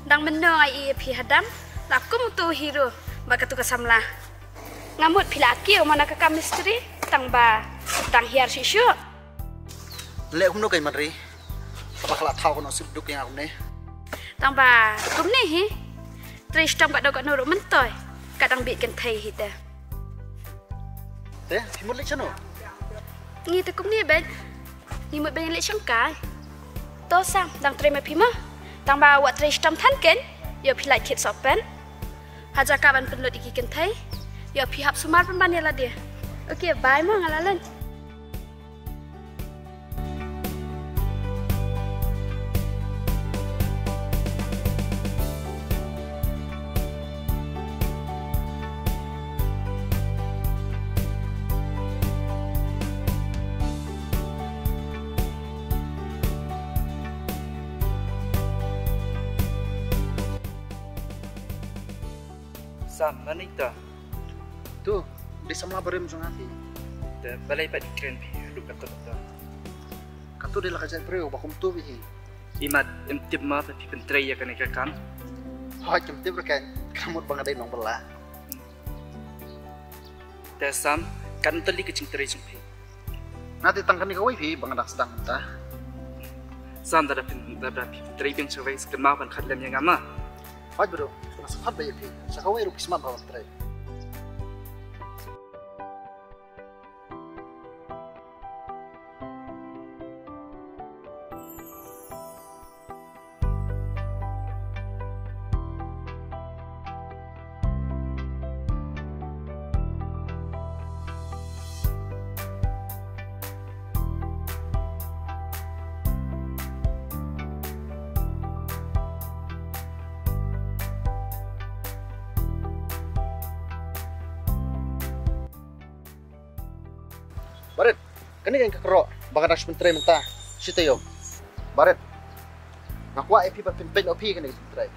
Dang mendo ai pi hadam. Lakum tu hero baka tu kasamla. Ngamut pilaki mana ka kamistri tang ba tang hiar sisyo. Lek kumno kay Madri. Apa kelak tahu kono sip duk yang aku ne. Tang ba kum ni hi. Trish tang ba dogot nuruk mentoy. Kadang bikin thai hita. Teh, timur lek chano. Ngi te kum ni ben. Ni mut ben lek sangkai. To Sam dang terima pima. Tang ba wat Trish tam than ken. Yo pilai kit sopen. Haja kaban penlut ikikin thai. Yo pihap sumar penban ya lah dia. Okey, bye mo ngalalan. Sam, mana itu? Tu, di samla beri macam nanti. Dah balai pak dikren pi, hidup kata kata. Katu dia lah kerja beri, bakum tu bihi. Imat, tip ma tapi pentrai ya kan ikan. Hoi, cuma tu berkan. Kamu banget nong belah. Dah Sam, kan tali kecing terai jumpi. Nanti tangkan ni kau wifi, banget sedang entah. Sam dah dapat pentrai yang survei sekenar ban khadlam yang ama. Hoi bro. Masukkan bayi pi, sakawai rupi smart bawa terai. Baret, kani kan kekerok, bagan as menteri mentah, sita yo. Baret, ngaku api berpimpin api kani menteri.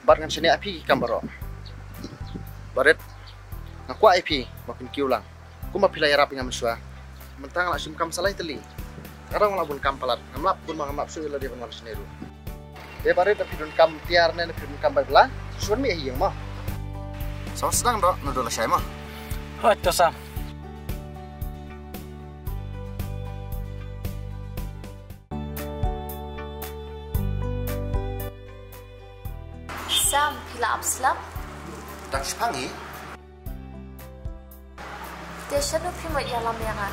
Baret kan sini api kambaro. Baret, ngaku api makin kiulang. Kuma pilai rapi ngam suah. Mentang langsung kam salah teli. Sekarang malah pun kam palat, ngamlap pun mengamap suwi lagi pengal sendiri. Dia baret tapi dun kam tiar nen tapi dun kam belah, suan mi yang mah. Sama sedang dok, nudulah saya mah. Hoi to Sam. Sam, pila abslam. Tak sepangi. Dia syadu pimat yalam yangan.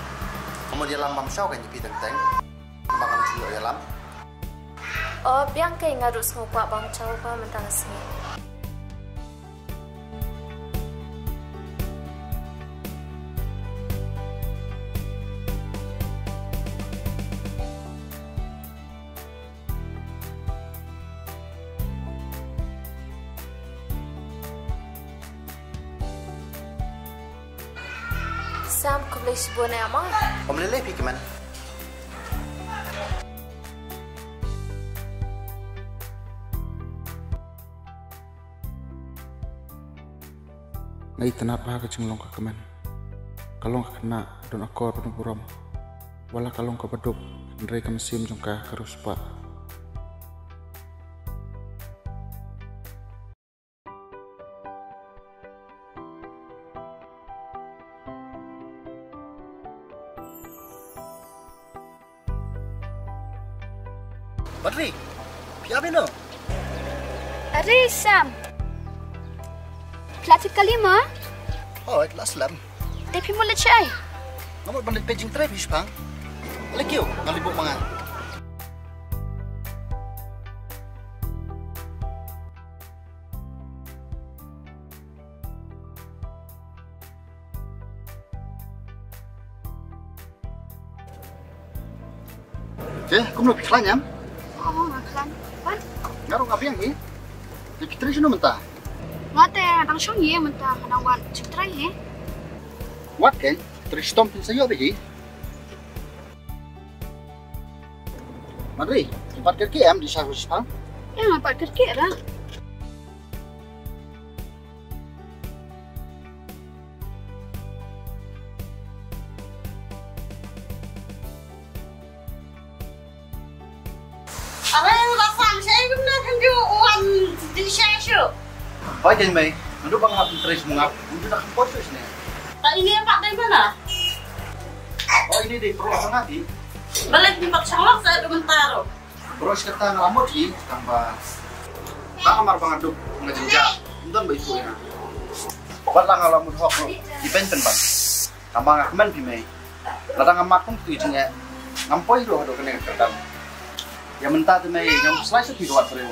Kamu dia lam mamsau kan jepi tenteng. Makan sulo ya lam. Oh, biang kay ngarut semua bang caw pa mentang sini. Sam, kau boleh sebuah nama? Kamu leleh pi keman. Ngai tanapa ka cinglong ka keman. Kalong ka kena don akor pada buram. Wala kalong ka paduk, ndrei ka mesim jongka karuspa. Badri, pia beno. Ari Sam. Platik kalima? Oh, kelas lam. Tapi mula cai. Kamu bandit pejing trip hispang. Lagi yo, ngalibuk mangan. Okay, kamu lebih kelan ya? Oh, makan. What? Ngaruh ngapi yang ni? Jadi kita sini mentah. Ngate bang syong ye mentah kanawan citrai he. What kan? Terus tom pin sayo biji. Madri, tempat kerja am di Sarus Pang. Ya nampak kerja lah. syuk. Hoi Jeng Mei, manduk bang hap terus mengap, untuk nak kempot tu sini. Tak ini Pak dari mana? Oh ini di perlu sangat di. Balik di Pak Syalok saya udah bentar. Terus kita ngelamut di tambah. Bang amar bang aduk ngejenjak, untung begitu ya. Balang ngelamut hok di penpen bang. Tambah ngakmen di Mei. Ladang ngamak pun tu jengnya. Ngampoi doh aduk kena kertam. Ya mentah tu Mei, yang slice tu buat perlu.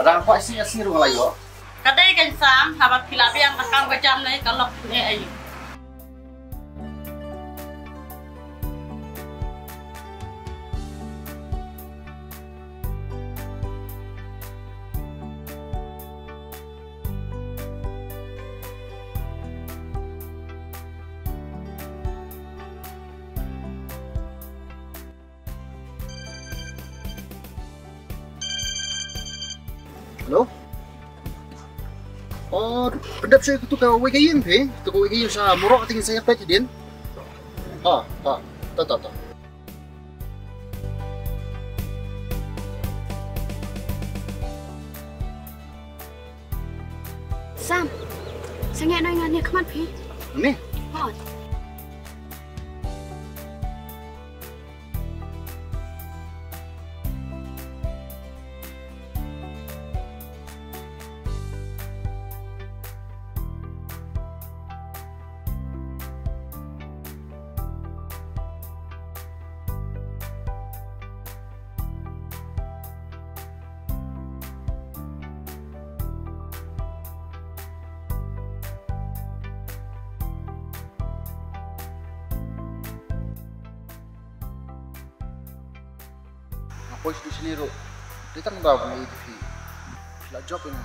Ladang apa sih asing rumah layu. Kadai kan sam, habat pilapi yang takang macam ni kalau ni ayu. Halo? Oh, pendap saya tu kau wei kayeng pe, tu kau wei kayeng sa murok tingin saya pet din. Tak. Sam, saya nak ingat ni kemat pi. Ni, Oh, apa di sini ro? Dia tak tahu mengenai EDP. Lah job ini.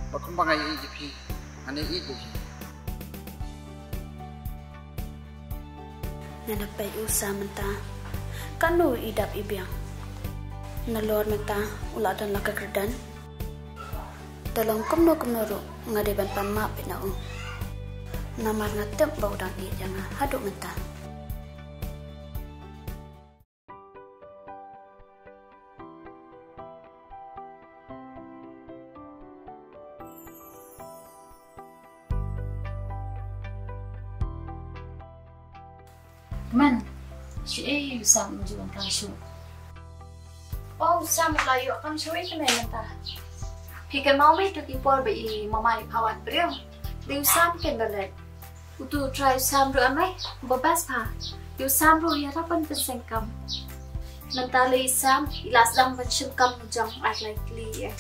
Berkembang ai EDP. Ane itu. nana pai usa menta. Kanu idap ibiang. Nalor menta ulah dan laka kerdan. Dalam kumno ro ngadeban pama pinau. Namar ngatem bau dang i jangan haduk menta. Man, si Sam menjual kasu. Oh, Sam layu kan syui ke menta. Pikir mau itu kipor be mamai pawat beriang. Liu Sam kan dalet. Utu try Sam ru amai, babas pa. Liu Sam ru ya rapan pensengkam. Menta li Sam ilas dam pensengkam jam likely ya.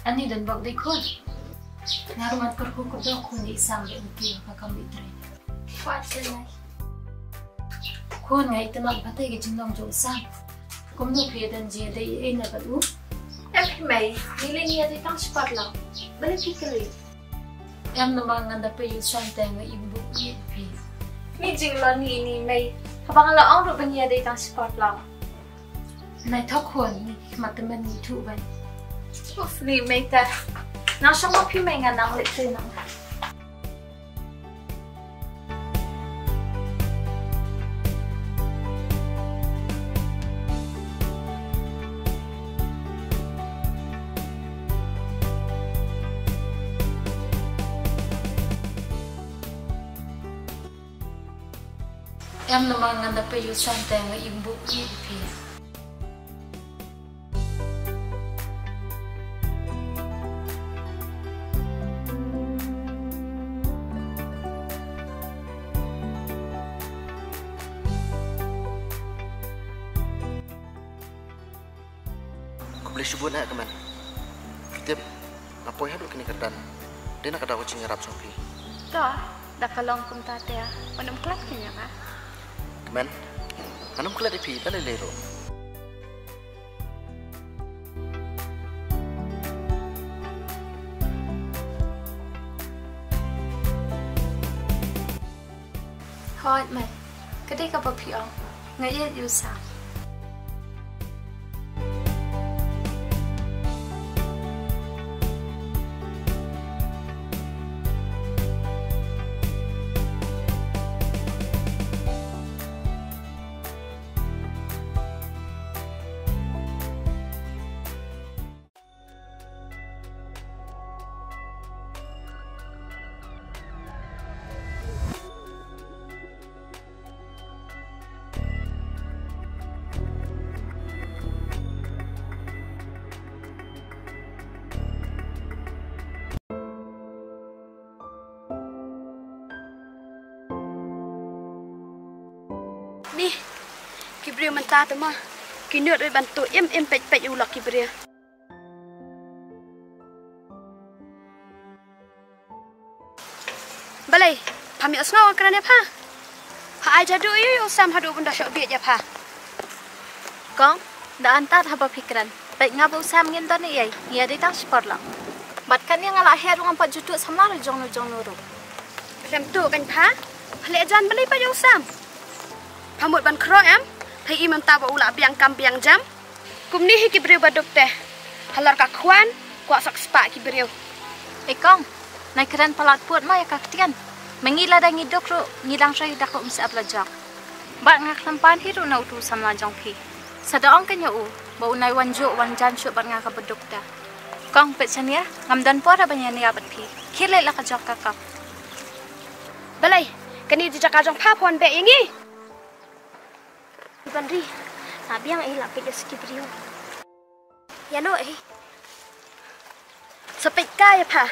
Ani dan bak dekod. Ngaruman kurku dokun di Sam be uti pakam bitre. Kuat senai. Kun ngai temak batai ke jindong jo Sam. Kumno pia dan je dai na balu. Mai, nilai ni ada tang cepat lah. Boleh fikir. Yang namang nganda pe yu Sam tang ibu pi. Ni jingla ni Mai. Habang la ang ro bani ada tang cepat lah. Nai thok kun ni mateman ni tu ban. Uf ni Mai ta. Nang sama pi Mai nganang lek tu nang. Yang namang nganda pe yu Sam tang ibu pi. Boleh syubun nak keman. Kita apa yang haduk kini kerdan. Dia nak kada kucing ngarap sopi. Dah, dah kalong kum tate ya. Panam kelak kenya ka. Keman. Anam kula depi pada lero. Hot Mai. Kedai ka papiang. Ngayat yu Sam. Kibriu mentah tu mah. Kini ada bantu pej ulak kibriu. Balai, pami asngau kerana apa? Hai jadu yo sam hadu benda syok biak je pa. Kong, dah antar haba pikiran. Baik ngapa usah mungkin tu ni ia di tang sport lah. Batkan yang ngalah her orang 4 juta sama lah jong nuru. Lem tu kan pa? Hale jan balai pa yo sam. Pamut ban kro em, thai imam ta ba ulak biang kam biang jam. Kum ni kibriu baduk teh. Halar ka kwan, kuak sak spa kibriu. Kong, naik keren palat puat mah ya kaktian. Mengila dah ngidok ru, ngilang saya dah kau mesti apelajak. Bak ngak tempan hiru na utu sam lajong pi. Sadaong kanya bau nai wanjuk wanjan syuk bat ngak beduk dah. Kong pet sania, ngamdan puara banyak ni abat pi. Kile lah kajak kakap. Balai, kini dijak kajong pa puan be yengi. Bandri, nabi yang ilah kerja sekibriu. Ya no Sepik kaya pa.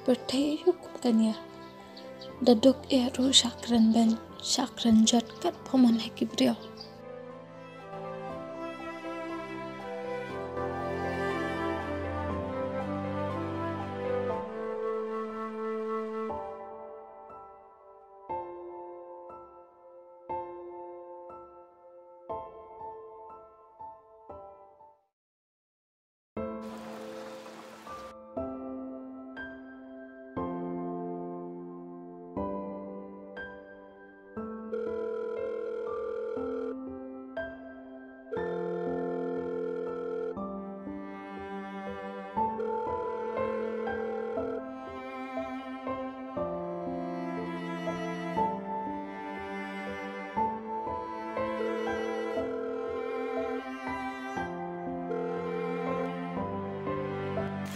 Bertayu kanya daduk eru syakran ben syakran jat kat paman kibriu.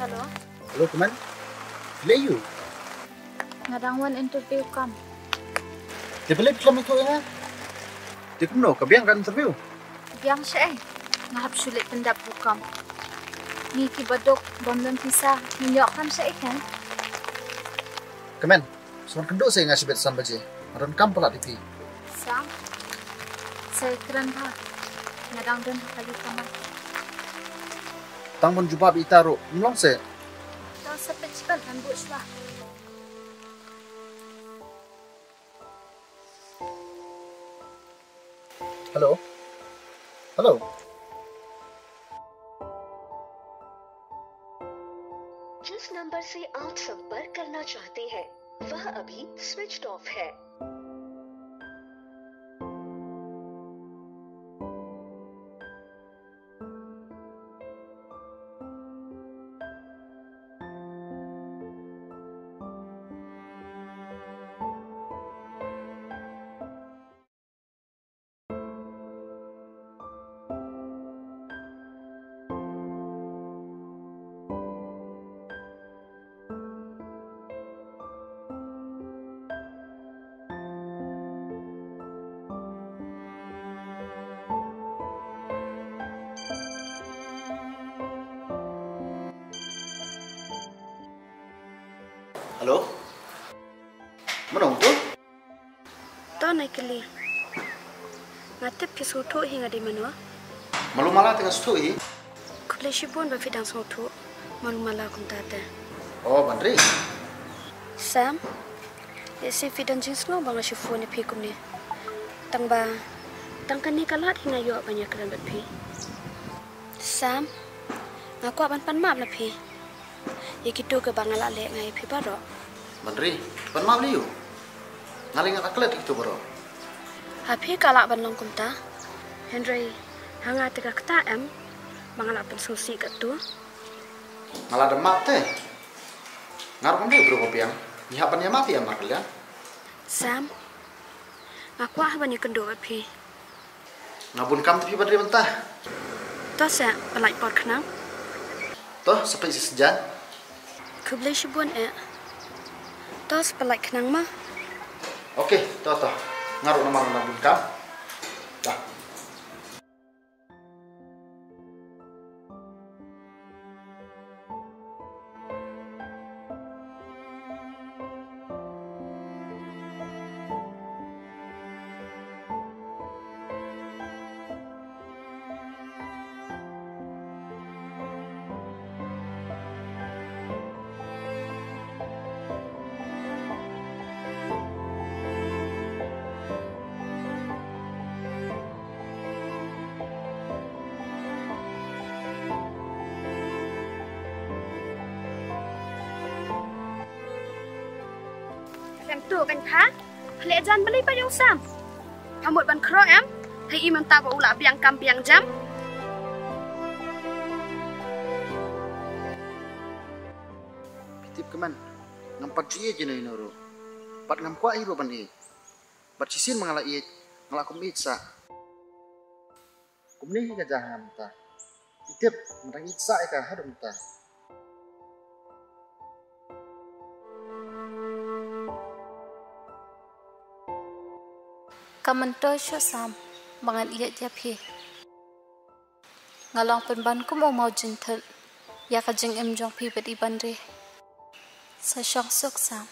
Halo. Halo teman. Layu. Ngadangwan interview kam. Dia boleh film itu ya. Dia kuno kebiang kan interview. Biang syai. Ngahap sulit pendap bukam. Ni ki badok bomdan visa minyok kam syai kan. Kemen. Soal kenduk saya ngasih bet sambaje. Maron kam pula TV. Sang. Saya keren ha. Ngadang dan lagi kamu. Tang pun jumpa bitaro. Melong saya. Dah sepet cepat ambut lah. Hello. Hello. जिस नंबर से आप संपर्क करना चाहते हैं वह अभी switched off है। Halo. Menong tu? Tahu naik kali. Ngatip ke suatu hingga di mana? Malu malah tengah suatu ini. Kulai sibun berfidang suatu. Malu malah kum tata. Oh, Bandri. Sam. Si fidang jenis no bang sifu ni pikum ni. Tang kan ni kalat hingga yo banyak keren berpi. Sam. Ngaku aban pan maaf lah pi. Ya gitu ke bang alak lek ngai pi baro. Bandri, pan maaf liu. Ngaling ngak aklet itu bro. Hapi kalak ban long kumta. Henry, hanga tega kata mangalak ban susi kat tu. Malah demak teh. Ngaruh dia berapa piang? Nyihapannya mati ya makanya. Sam, ngaku ban kendo api. Ngabun kam tapi badri mentah. Toh sa balai pot kenang. Toh sampai sejan. Kublai shibun Toh balai kenang mah. Oke, toh. Ngaruh nomor ngabun kam. Dah. Tu kan pa, pelak jan beli pa yung sam. Hamut ban kro hai imam ta ba ula biang kam biang jam. Pitip keman, ngampat cie je no ro. Pat ngam kwa iro ban e. Pat sisin mangala e, ngalakum itsa. Kumni ka jaham ta. Pitip mrang itsa ka hadum ta. Kamantoy siya Sam, bangan iya dia pi. Ngalong penban ko mau jintel, ya kajeng jong pi bet iban re. Sa syok sok Sam.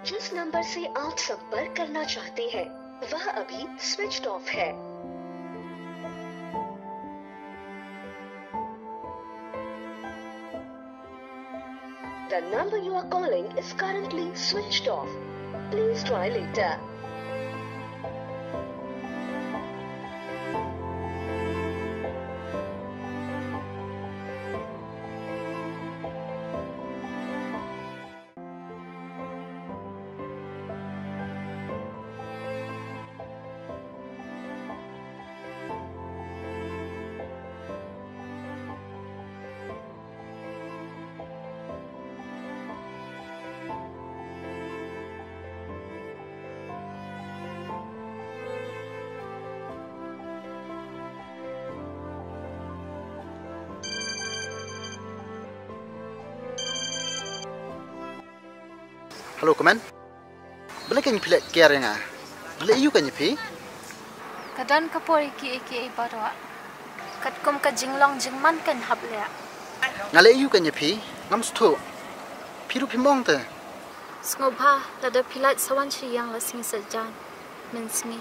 जिस नंबर से आप संपर्क करना चाहते हैं वह अभी switch off है। The number you are calling is currently switched off. Please try later. Halo keman, boleh kan pilih care nga? Boleh iu kan nyepi? Kadan kapori ki barwa. Katkum ka jinglong jingman kan hablea. Ngale iu kan nyepi? Ngam stu. Piru pimong te. Sngoba lada pilat sawan yang lasing sejan. Mensmi.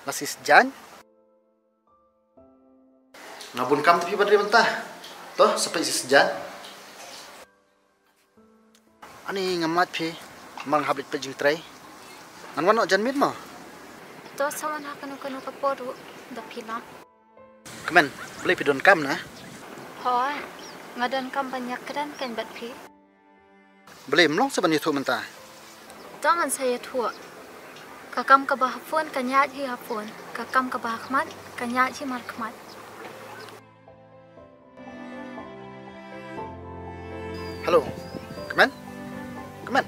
Lasis jan? Ngabun kam tapi badri mentah. Toh sampai sejan. Ani ngamat pi mang habit pejing tray. Anwan no janmit mo. To sawan hakanu kaporu da pila. Kemen, boleh pidon kam na? Hoi, ngadan kam banyak keran kan bat pi. Boleh mlong saban itu mentah. Tangan saya tua. Kakam kabahapun kanyat hi hapun. Kakam kabahakmat kanyat hi markmat. Halo, kemen? Kemen?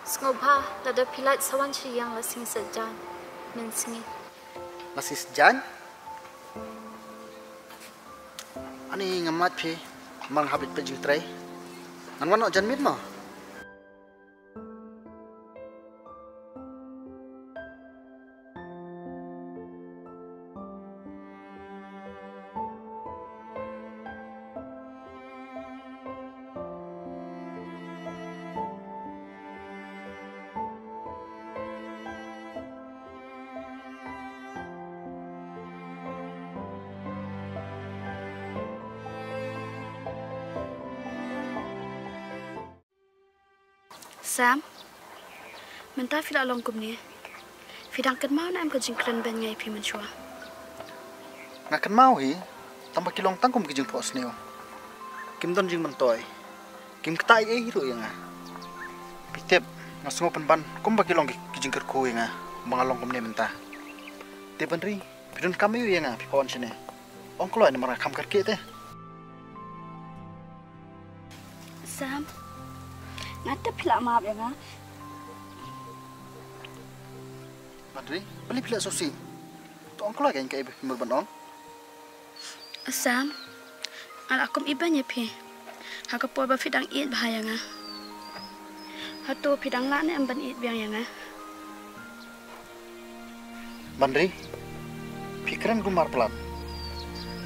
Sngobha lada pilat sawan yang lasing sejan mensingi. Masih sejan? Ani ngamat pi, mang habit pejing tray. Ngan wan jan mit mo. Sam, mentah filah long kum ni. Fidang ken mau na em ke jingkren ben ngai pi menchua. Ngakan mau hi, tambah kilong tangkum ke jing pos neo. Kim don jing mentoy. Kim ketai hiru yang ah. Pitep ngasngo penban kum ba kilong ke jing kerku yang ah. Mangalong kum ni mentah. Te benri, pidon kami yang ah pi pon sini. Ong kloy ni marang kam kerke teh. Sam, ngata pila maaf ya nga. Madri, beli pila sosi. Tu ong kloy kan kai merban ong. Sam, al akum iban ya pi. Hakapo ba fidang it bahaya nga. Hatu pidang la ne amban it biang ya nga. Bandri, pikiran gue mar pelan.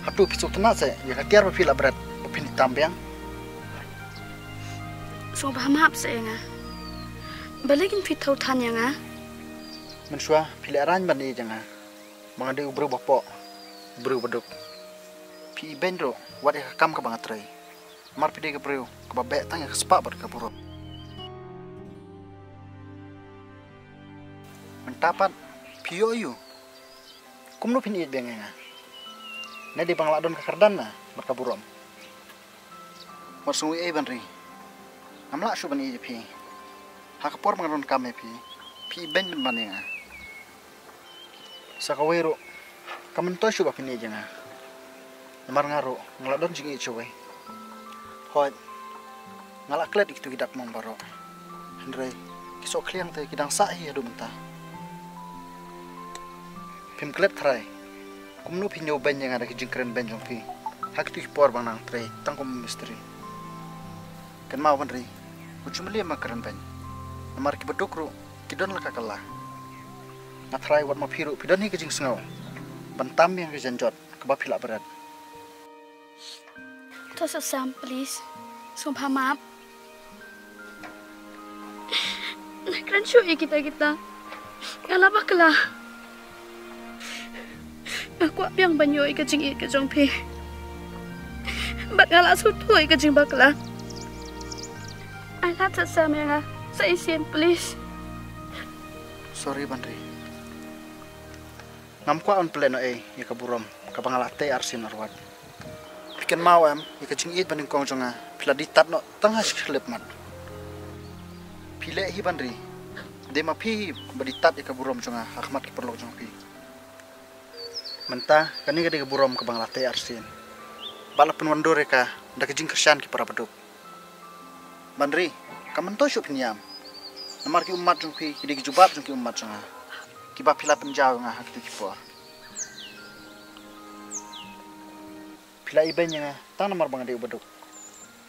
Hatu pisau tenak saya, ya katiar berpila berat, berpindah tambiang. So maaf saya nga. Balikin fitau tan ya nga. Mensua pilih aran bani jangan. Mengadu ubru bapok, ubru beduk. Pi bendro, wad kam ke bangat ray. Mar pide ke bru, ke babek tanya ke sepak ber ke buruk. Mentapat pio yu. Kumno pin it bengenga. Ne di bangladon ke kerdan na berkaburom. Marsui bandri. Amla shu bani pi. Hakapor mangaron kame pi ben bani nga. Sakawero kamen to shu ba pini janga. Namar ngaro ngladon jingi chowe. Hoi ngalak klet itu kidak mong baro. Hendrai kisok kliang te kidang sahi adu mentah. Pim klet trai. Kumnu pinyo ben yang ada kijingkren ben jong pi. Hak tu por bang nang trai tangkum misteri. Kan mau bandri. Kucumeli makaran ben. Namar ki bedokro kidon la kakala. Natrai wat mapiru pidon hi kijing sengau. Bentam yang kejanjot kebapila berat. Tosa Sam, please. Sumpah maaf. Nakran syui kita. Ngalah baklah. Aku yang banyo ke jing ke jong pi. Bat ngalah sutu ke jing baklah. I had to Sam yang say sim please. Sorry bandri. Ngam kwa on pleno ya kaburom kabangalate arsin arwat. Pikan mau ya kajing it banding kong jonga pila ditat no tengah klip mat. Pile hi bandri. Dema pi baditat ya kaburom jonga hakmat ki perlo jong pi. Mentah kani gade kaburom kabangalate arsin. Bala penwandore ka da kajing kersan ki para beduk. Bandri, kamen to syup niam. Namar ki umat jong pi ki jubab jong ki umat jonga. Kiba pila penjau nga hak tu kipor. Pila iben nga tang namar bang ade ubaduk.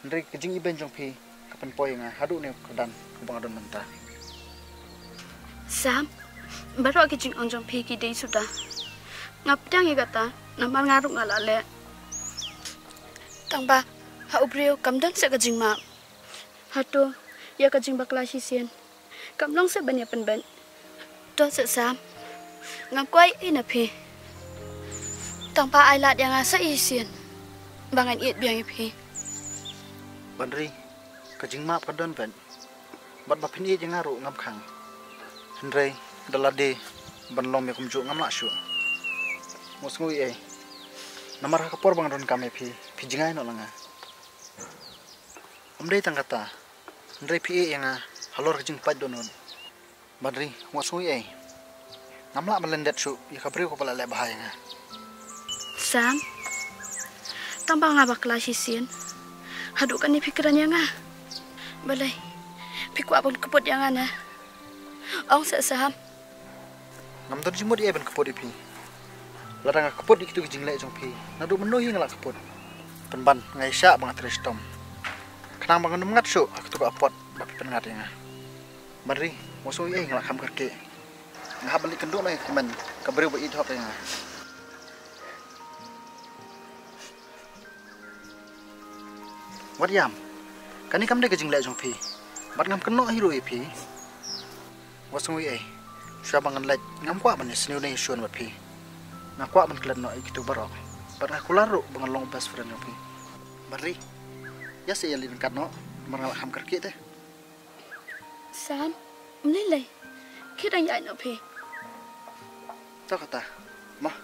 Ndri kejing iben jong pi kapan poy nga hadu ne kedan kubang adon mentah. Sam, baru kejing onjong pi ki dei sudah. Ngapdang ya kata namar ngaruk ngalale. Tangba ha ubrio kamdan se kejing ma. Hatu ya kejing bakla sisien. Kamlong se banyak penben. Tôi sợ Sam ngắm quay in ở phi tàng pa ai lạt yang asa isian bang an it biang phi Bandri kajing map kadon ben bat bapin it yang ngaru ngam khang hendrai dalade ban lom ya kumju ngam la shu mosngui namar ka por bang ron kame phi jingai no langa amdei tang kata hendrai phi yang halor kajing pat donon Bandri, wasui namla melendet su, ya kabri ko pala le bahaya nga. Sam, tambah ngabak lasisin. Hadukan ni pikiran yang nga. Balay, Piku abon keput jangan na. Ong sesam. Ngam tu jumut ia ben keput ipi. Larang keput itu kijing lek jong pi. Nadu menuhi ngelak keput. Penban ngai syak bangat tristom. Kenang bangun mengat syuk aku tu apot bapi pengat yang. Mari musuh ia ngelak kam kerke. Ngah balik kenduk nai kemen kabri buat idhop yang. Wadiam. Kani kam dek kijing lek jong pi. Bat ngam kenok hiru ipi. Wasung wi Syah bangan lek ngam kuat ban seniu nei syun bat pi. Ngak kuat ban kelan no gitu barok. Bat aku laru bangan long best friend pi. Bari. Ya saya lin kat no mangal kham kerki teh. Sam, mlelai. Kita nyai no pi. Tak kata. Mah.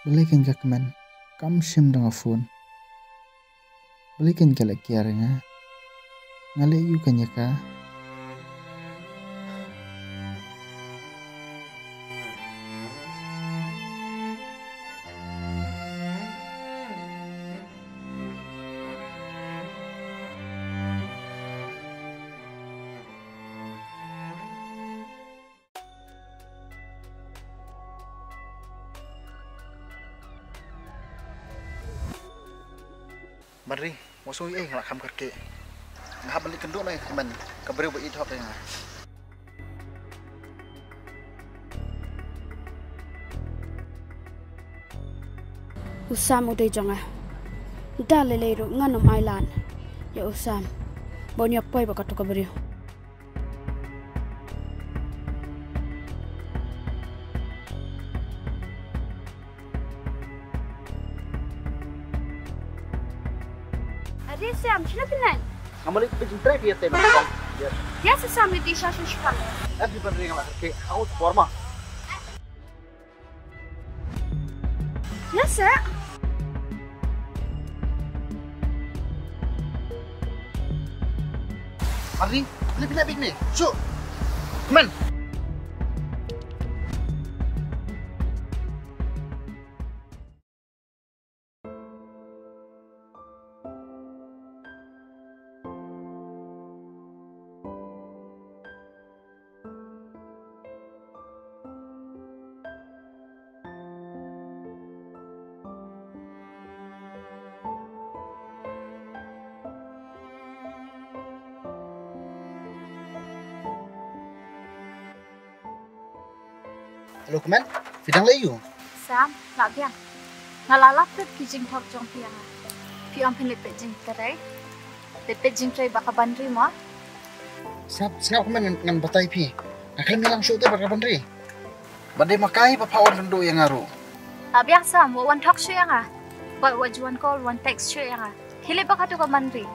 Balikin jakman, kam sim dengan phone. Balikin kelak kiarenga, ngale yu kanyaka. Mari, musuh ngelak kam kerke. Ngah balik kenduk nai kemen, kabri buat idhop yang. Usam udah jangan. Dale leiro nganom island. Ya usam. Bonya poi baka to kabrio. Ade Sam, sino pinan? Ngamalik pejin trip ya tema kong. Ya sesam di shashu shkan. Every bandring lah ke out forma. Ya sir. Mari, ini pindah big nih. So, come on. Hello, Kuman. Bidang layu. Sam, nak biang. Ngalalap tu kijing thok jong piang. Piang pilih pejing terai. Pejing terai baka bandri mo. Siap Kuman ngan batai pi. Nakal milang show tu baka bandri. Badai makai papaon kendo yang ngaru. Biang Sam, wan thok show yang ah. Wajuan call, wan text show yang ah. Kile baka tu ka bandri.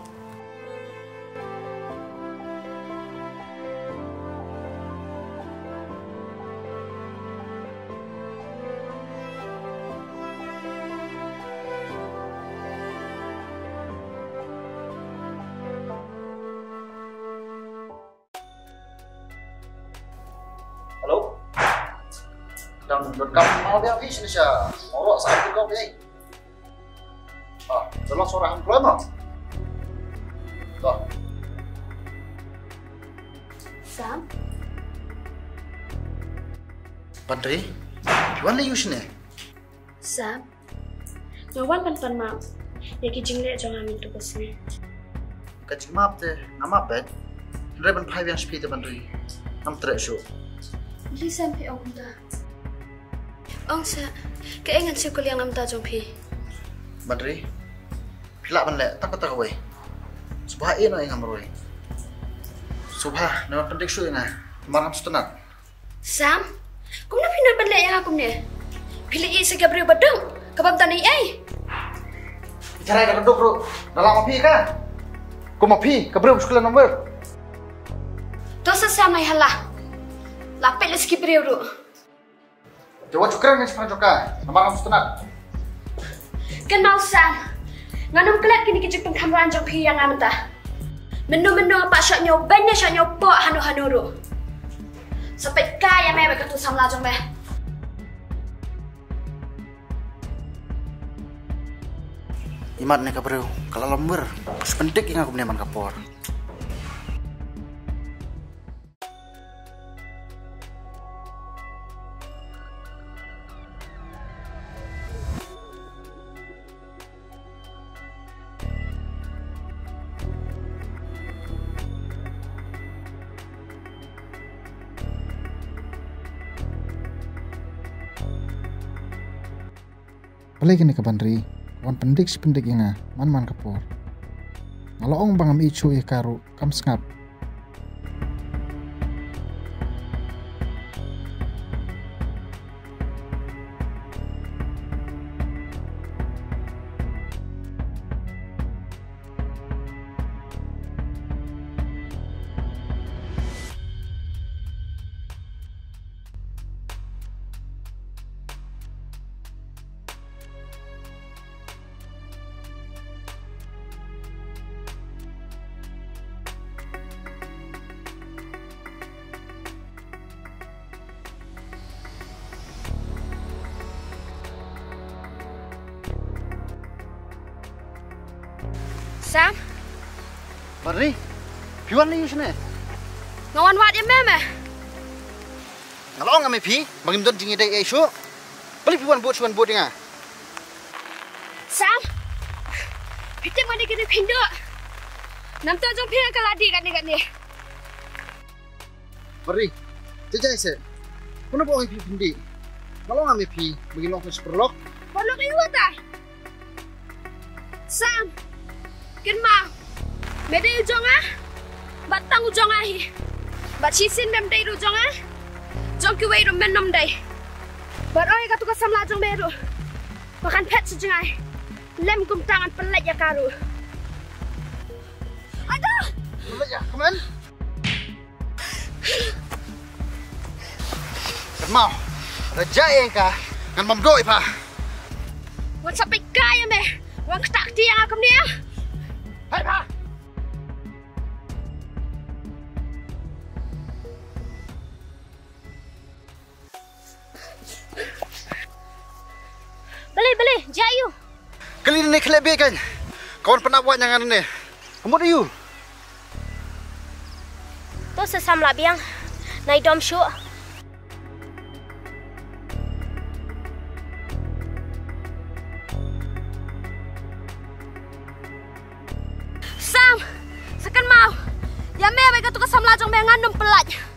Dan kamu mau dia habis ni sya. Orang sakit kau ni. Jelas orang employment. Dah. Sam. Pandai. Wan le use ni. Sam. Ngawan pan mau. Ya kijing le jong amin tu kesini. Kajik map te nama bed. Reban pai yang speed pandai. Nam trek show. Li sampai ông ta. Ông sa, cái anh siêu kuliah nam ta jong pi. Bandri, pilak bandle, tak kata kau. Subah ini orang ngamroi. Subah, nama pendik show ini, maram setenak. Sam, kau nak pindah bandle yang aku ni? Pilih ini segabri badung, kabam tanah ini. Bicara dengan dok bro, dalam api kan? Kau api, kabri sekolah nombor. Dosa Sam ay halah, lapet lagi beri bro. Jawa cukran ni sekarang juga, nama kamu setenak. Kenal Sam, nganum kelat kini kecik pengkamuan jong pi yang amta. Menu apa syaknya banyak syaknya po hanu ru. Sampai kaya me begitu Sam lah jong me. Imat ni kabrew, kalau lembur, sependik yang aku meneman kapor. Apalagi ni kabandri, wan pendik yang man kapor. Kalau orang bangam icu karu kam sengap. Sam, Barri, piwan ni usne. ngawan wat ya meme. Kalau orang kami pi, bagi mendon tinggi day isu, beli piwan buat dengar. Sam, kita mana kena pindah. Nampak jom pindah ke ladi kat ni. Barri, jajai se. Kena bawa pi pindi. Kalau kami pi, bagi long seperlok. Perlu kayu tak? Sam, kin mau. Mede ujong ah. Batang ujong ahi. Bat chisin mem dai ujong ah. Jong ki wei ro men nom dai. Bat oi ka tu ka samla jong beru. Makan pet sejengai. Lem kum tangan pelaj ya karu. Aduh. Pelaj ya, come on. Mau. Rejai ka. Ngan mam doi pa. Wan sampai kaya me. Wan ketak tiang akam ni ah. Hai pa. Beli, jayu. Kali ni kelebe kan. Kawan pernah buat jangan ni. Kamu ada you. Tu sesam lah biang. Nai dom syuk. Sam, sekan mau. Ya me baik tu kesam lajong me ngandum pelaj.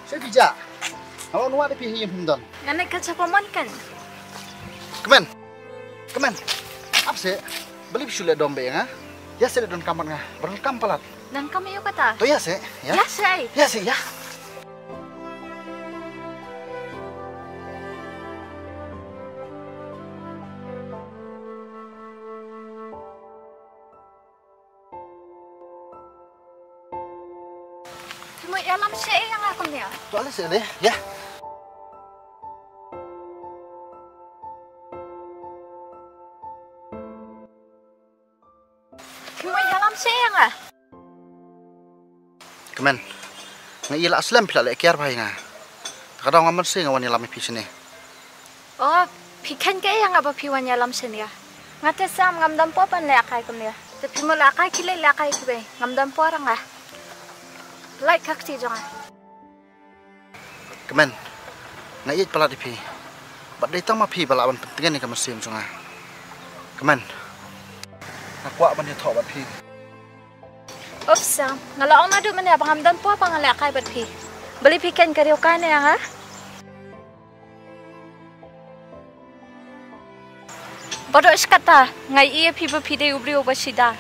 Saya bijak. Awak nuat di pihak yang hendak. Nganek kaca pamon kan? Kemen. Apa sih? Beli sulit dombe ya? Ya saya don kamar ngah. Berengkam palat. Dan kami yuk kata? Tu ya sih. Ya. Ya sih ya. Cuma alam saya yang aku ni. Tu alas sih ya. Cuma alam saya yang Kemen. Ngai ila aslam pila lek kiar bai nga. Kadang ngaman sih ngawan ila mi pisine. Oh, pikan ke yang apa piwan alam sini ya? Ngate sam ngamdam po pan lekai kum ya. Tapi mo lekai kile lekai kube. Ngamdam po orang ah. Like kakti jonga. Kemen. Ngai pala di pi. Bat datang ma pi balawan pentingan ni kamesim jonga. Kemen. Aku akan dia thok bat pi. Oops, ngalaong na do man ya pangamdam po pang lekai bat pi. Beli pikan kariyo ka na ha? Bodoh sekata, ngai iya pi berpide ubri ubasida.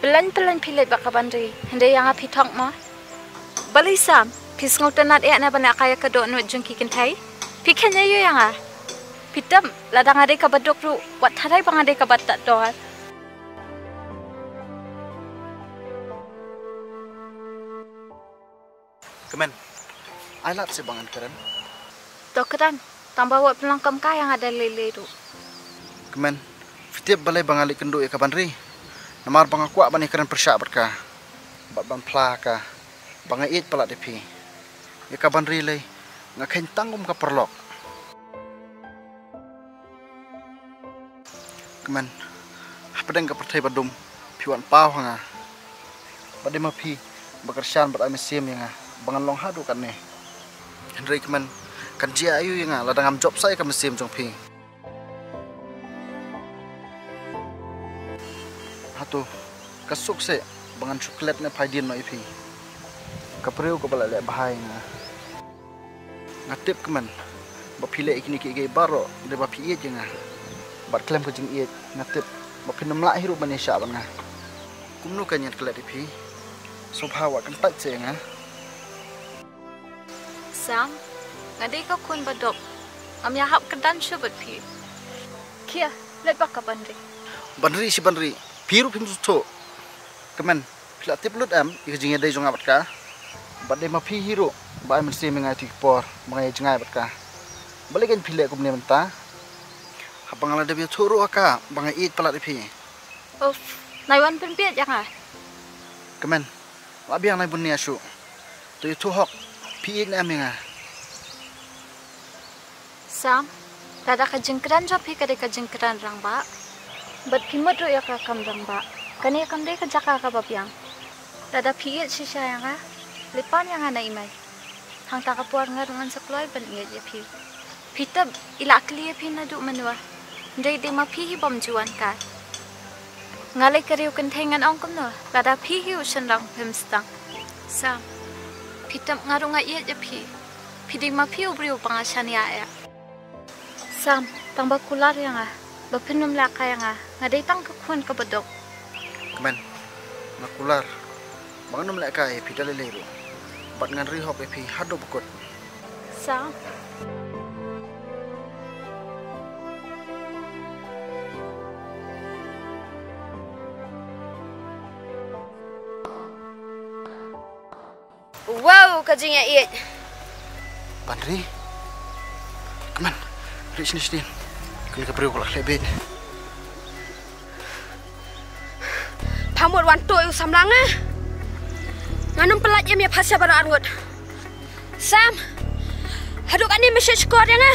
Pelan pilih bakabandri, hendak yang api tong mo. Bali sam, pis ngautanat na bana kaya kedok nu jungki kentai. Pikirnya yo yang pitam ladang ade kabadok ru, wat tarai bang ade kabatat doar. Kemen. Ailat si bangan keren. Dokeran, tambah wat pelangkam kaya yang ada lele tu. Kemen, setiap balai bangali kenduk ya kabandri. Namar bang aku bani keren persyak berka. Bat ban plaka. Bangait pala depi. Ya kabandri lay ngakain tanggung ka perlok. Kemen, apa deng ka pertai badum piwan pau nga. Bade mapi bekerjaan bat amisim yang bangan long hadu kan ne. Henry kemen kan jia ayu yang ladang job saya ka mesim jong pi. Hatu kasuk se bangan coklat ne paidin no ipi. Kapriu ko bala le bahai nga. Ngatip kemen. Ba pile ikini ki baro de ba pi je nga. Bat klem ko jing iet ngatip ba pinam la hiru bani sya ban nga. Kumnu kan yan klet ipi. sofa wa kan pat che nga Sam, ngadi ka kun badok. Am ya hap kedan syubat pi. Kia, lepak ka bandri. Bandri si bandri piru pim su kemen pila tip lut am ik jinge dai jonga batka badai ma phi hero ba men se mengai tik por mengai jengai batka balikan pile ko ne menta habangala de bi thuru aka bangai it pala de phi Of, naiwan pen piat yang ah. kemen labiang nai bunni asu tu thu hok phi it na menga Sam, dada ka jengkran jo pi ka de ka jengkran rang ba. Bat pi madu ya ka kam rang ba. Kani kam de ka jaka ka bapiang. Dada pi it sisa yang ah. Lipan yang ana imai. Hang ta ka puar ngan sekloi ban nge je pi. Pitab ila kli pi na du menua. Ndai de ma pi hi bom juan ka. Ngalai kariu kan thengan ong kam no. Dada pi hi usan rang pem stang. Sam, pitab ngarunga iya je pi. Pi de ma pi ubri upangasan ya ya. Sam, tang bakular yang ah. Bapinum laka yang ah. Ngadai tang kekuan ka badok. kemen makular bangun leka e pidale leru bat ngan ri hok e phi hado bukot Sam. Wow, kajingnya it. bandri kemen ri sini kali ka priu kolak lebet Pamut wantu yu samlanga. Nganum pelat ya pasya bara angut. Sam. Haduk ani message ko dia nga.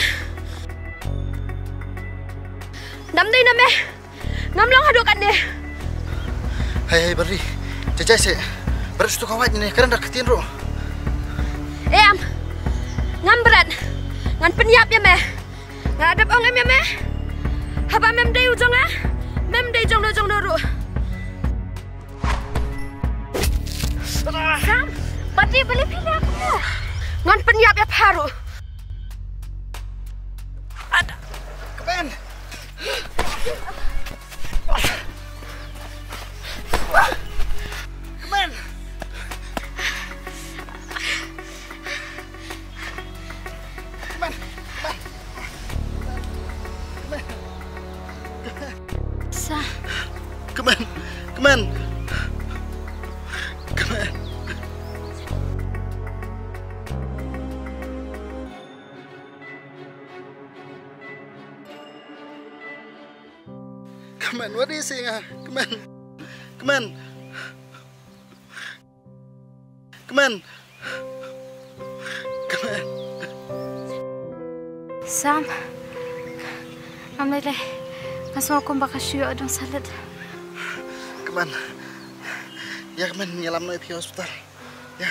Namdai name. Ngamlang haduk ani. hai bandri jajai se beres tu kawat ni kan dak ketin ro Am. Ngambrat. Ngan penyap ya me. Ngadap ong ya me. Haba mem dai ujong ah. Mem dai jong do ru. Sam, pati boleh pilih aku. Ngan penyap ya paru. Ada. kemen kemen Sam. kemen kemen kemen what is it kemen kemen Sam. Amele. Masuk aku bakal syuk adong salad. kemen ya kemen nyelam no pi hospital ya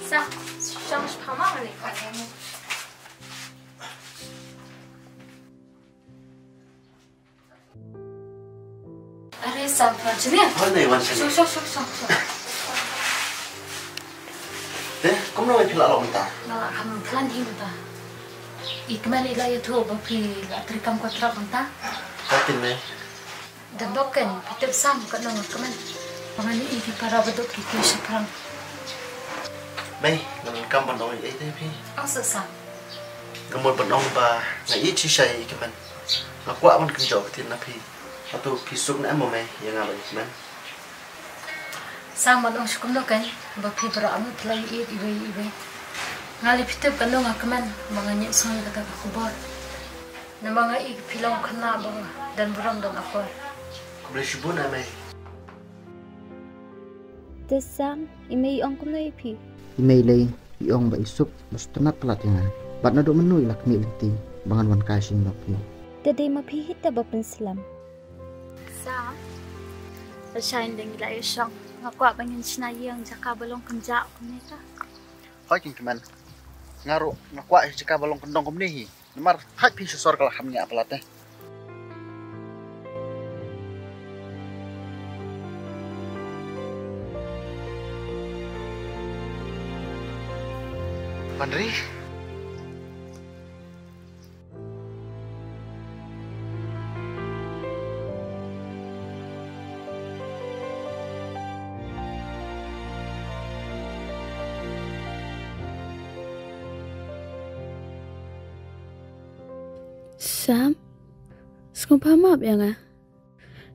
Sam, change pas mal les coins. Allez, Sam, tu viens? oh nei wan sen Sok. kom no pi la lo menta Nah, kamu plan hidup ta. Ikmal ila ya tu bapi la trikam kontrak menta. satin me Dan doken, pitip Sam kat nong kaman. Pangani iki para bedok iki sekarang. Bay, ngan kam ban dong ai te pi. Asa Sam. Gamot ban dong ba ngai i chi sai kemen. Na kwa man kin jo tin na pi. Atu pi suk na mo me yang ngabai kemen. Sam man ong sukum doken, bapi bara amu tlai ibe. Ngali pitip kan nong kaman manganya soi kata kubor. Na mga ik pilong kana bang dan buram dong ako. Boleh syubu na me. The Sam, ime ong kum na ipi. Email lay iong ba isuk mas tenat pelat nga. Bat na do menui lak mi linting bangan wan kasing lak pi. Dede mapihit ta bapen Islam. Sam. Pasain ding ila isang ngakwa bangin sinayang jaka balong kenja kumita. Hoi king kemen. Ngaru ngakwa jika balong kendong kumni. Nemar hak pi sesor kala hamnya pelat eh. Bandri, Sam, skumpa maaf ya nga.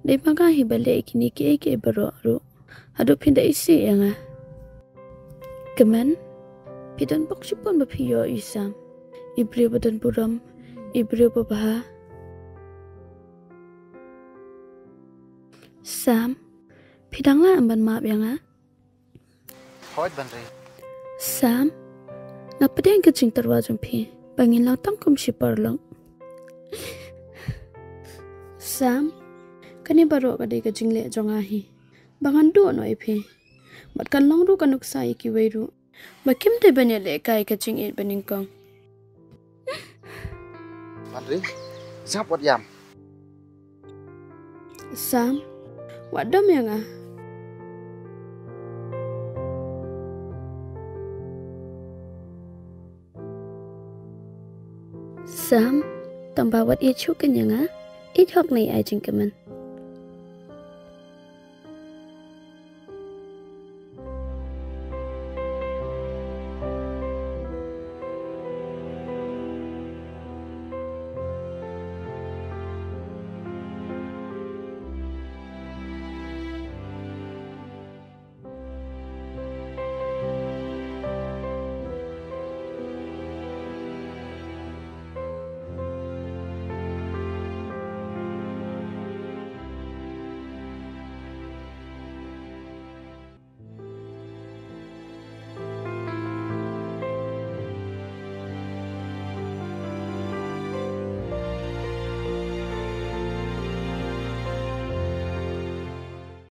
Dai magahi balik kini ke baru hadu pindah isi ya nga. Kemen, pidan boksipon bapiyo isam. Ibrio badan buram, ibrio babaha. Sam, pidanglah amban maaf ya nga. Hoi Bandri. Sam, ngapa dia kecing terwajum pi? Bangin lang tangkum si parlang. Sam, kani baru kadai kecing le jongahi. Bangan do no ipi. Mat kan long ru kanuk sai ki weiru. Bakim te banya le kai kecing it beningkong. Bandri, siapa buat yam? Sam, wadam ya nga. Sam, tambah wat ia chukan ya nga. It hok nai ai jingkaman.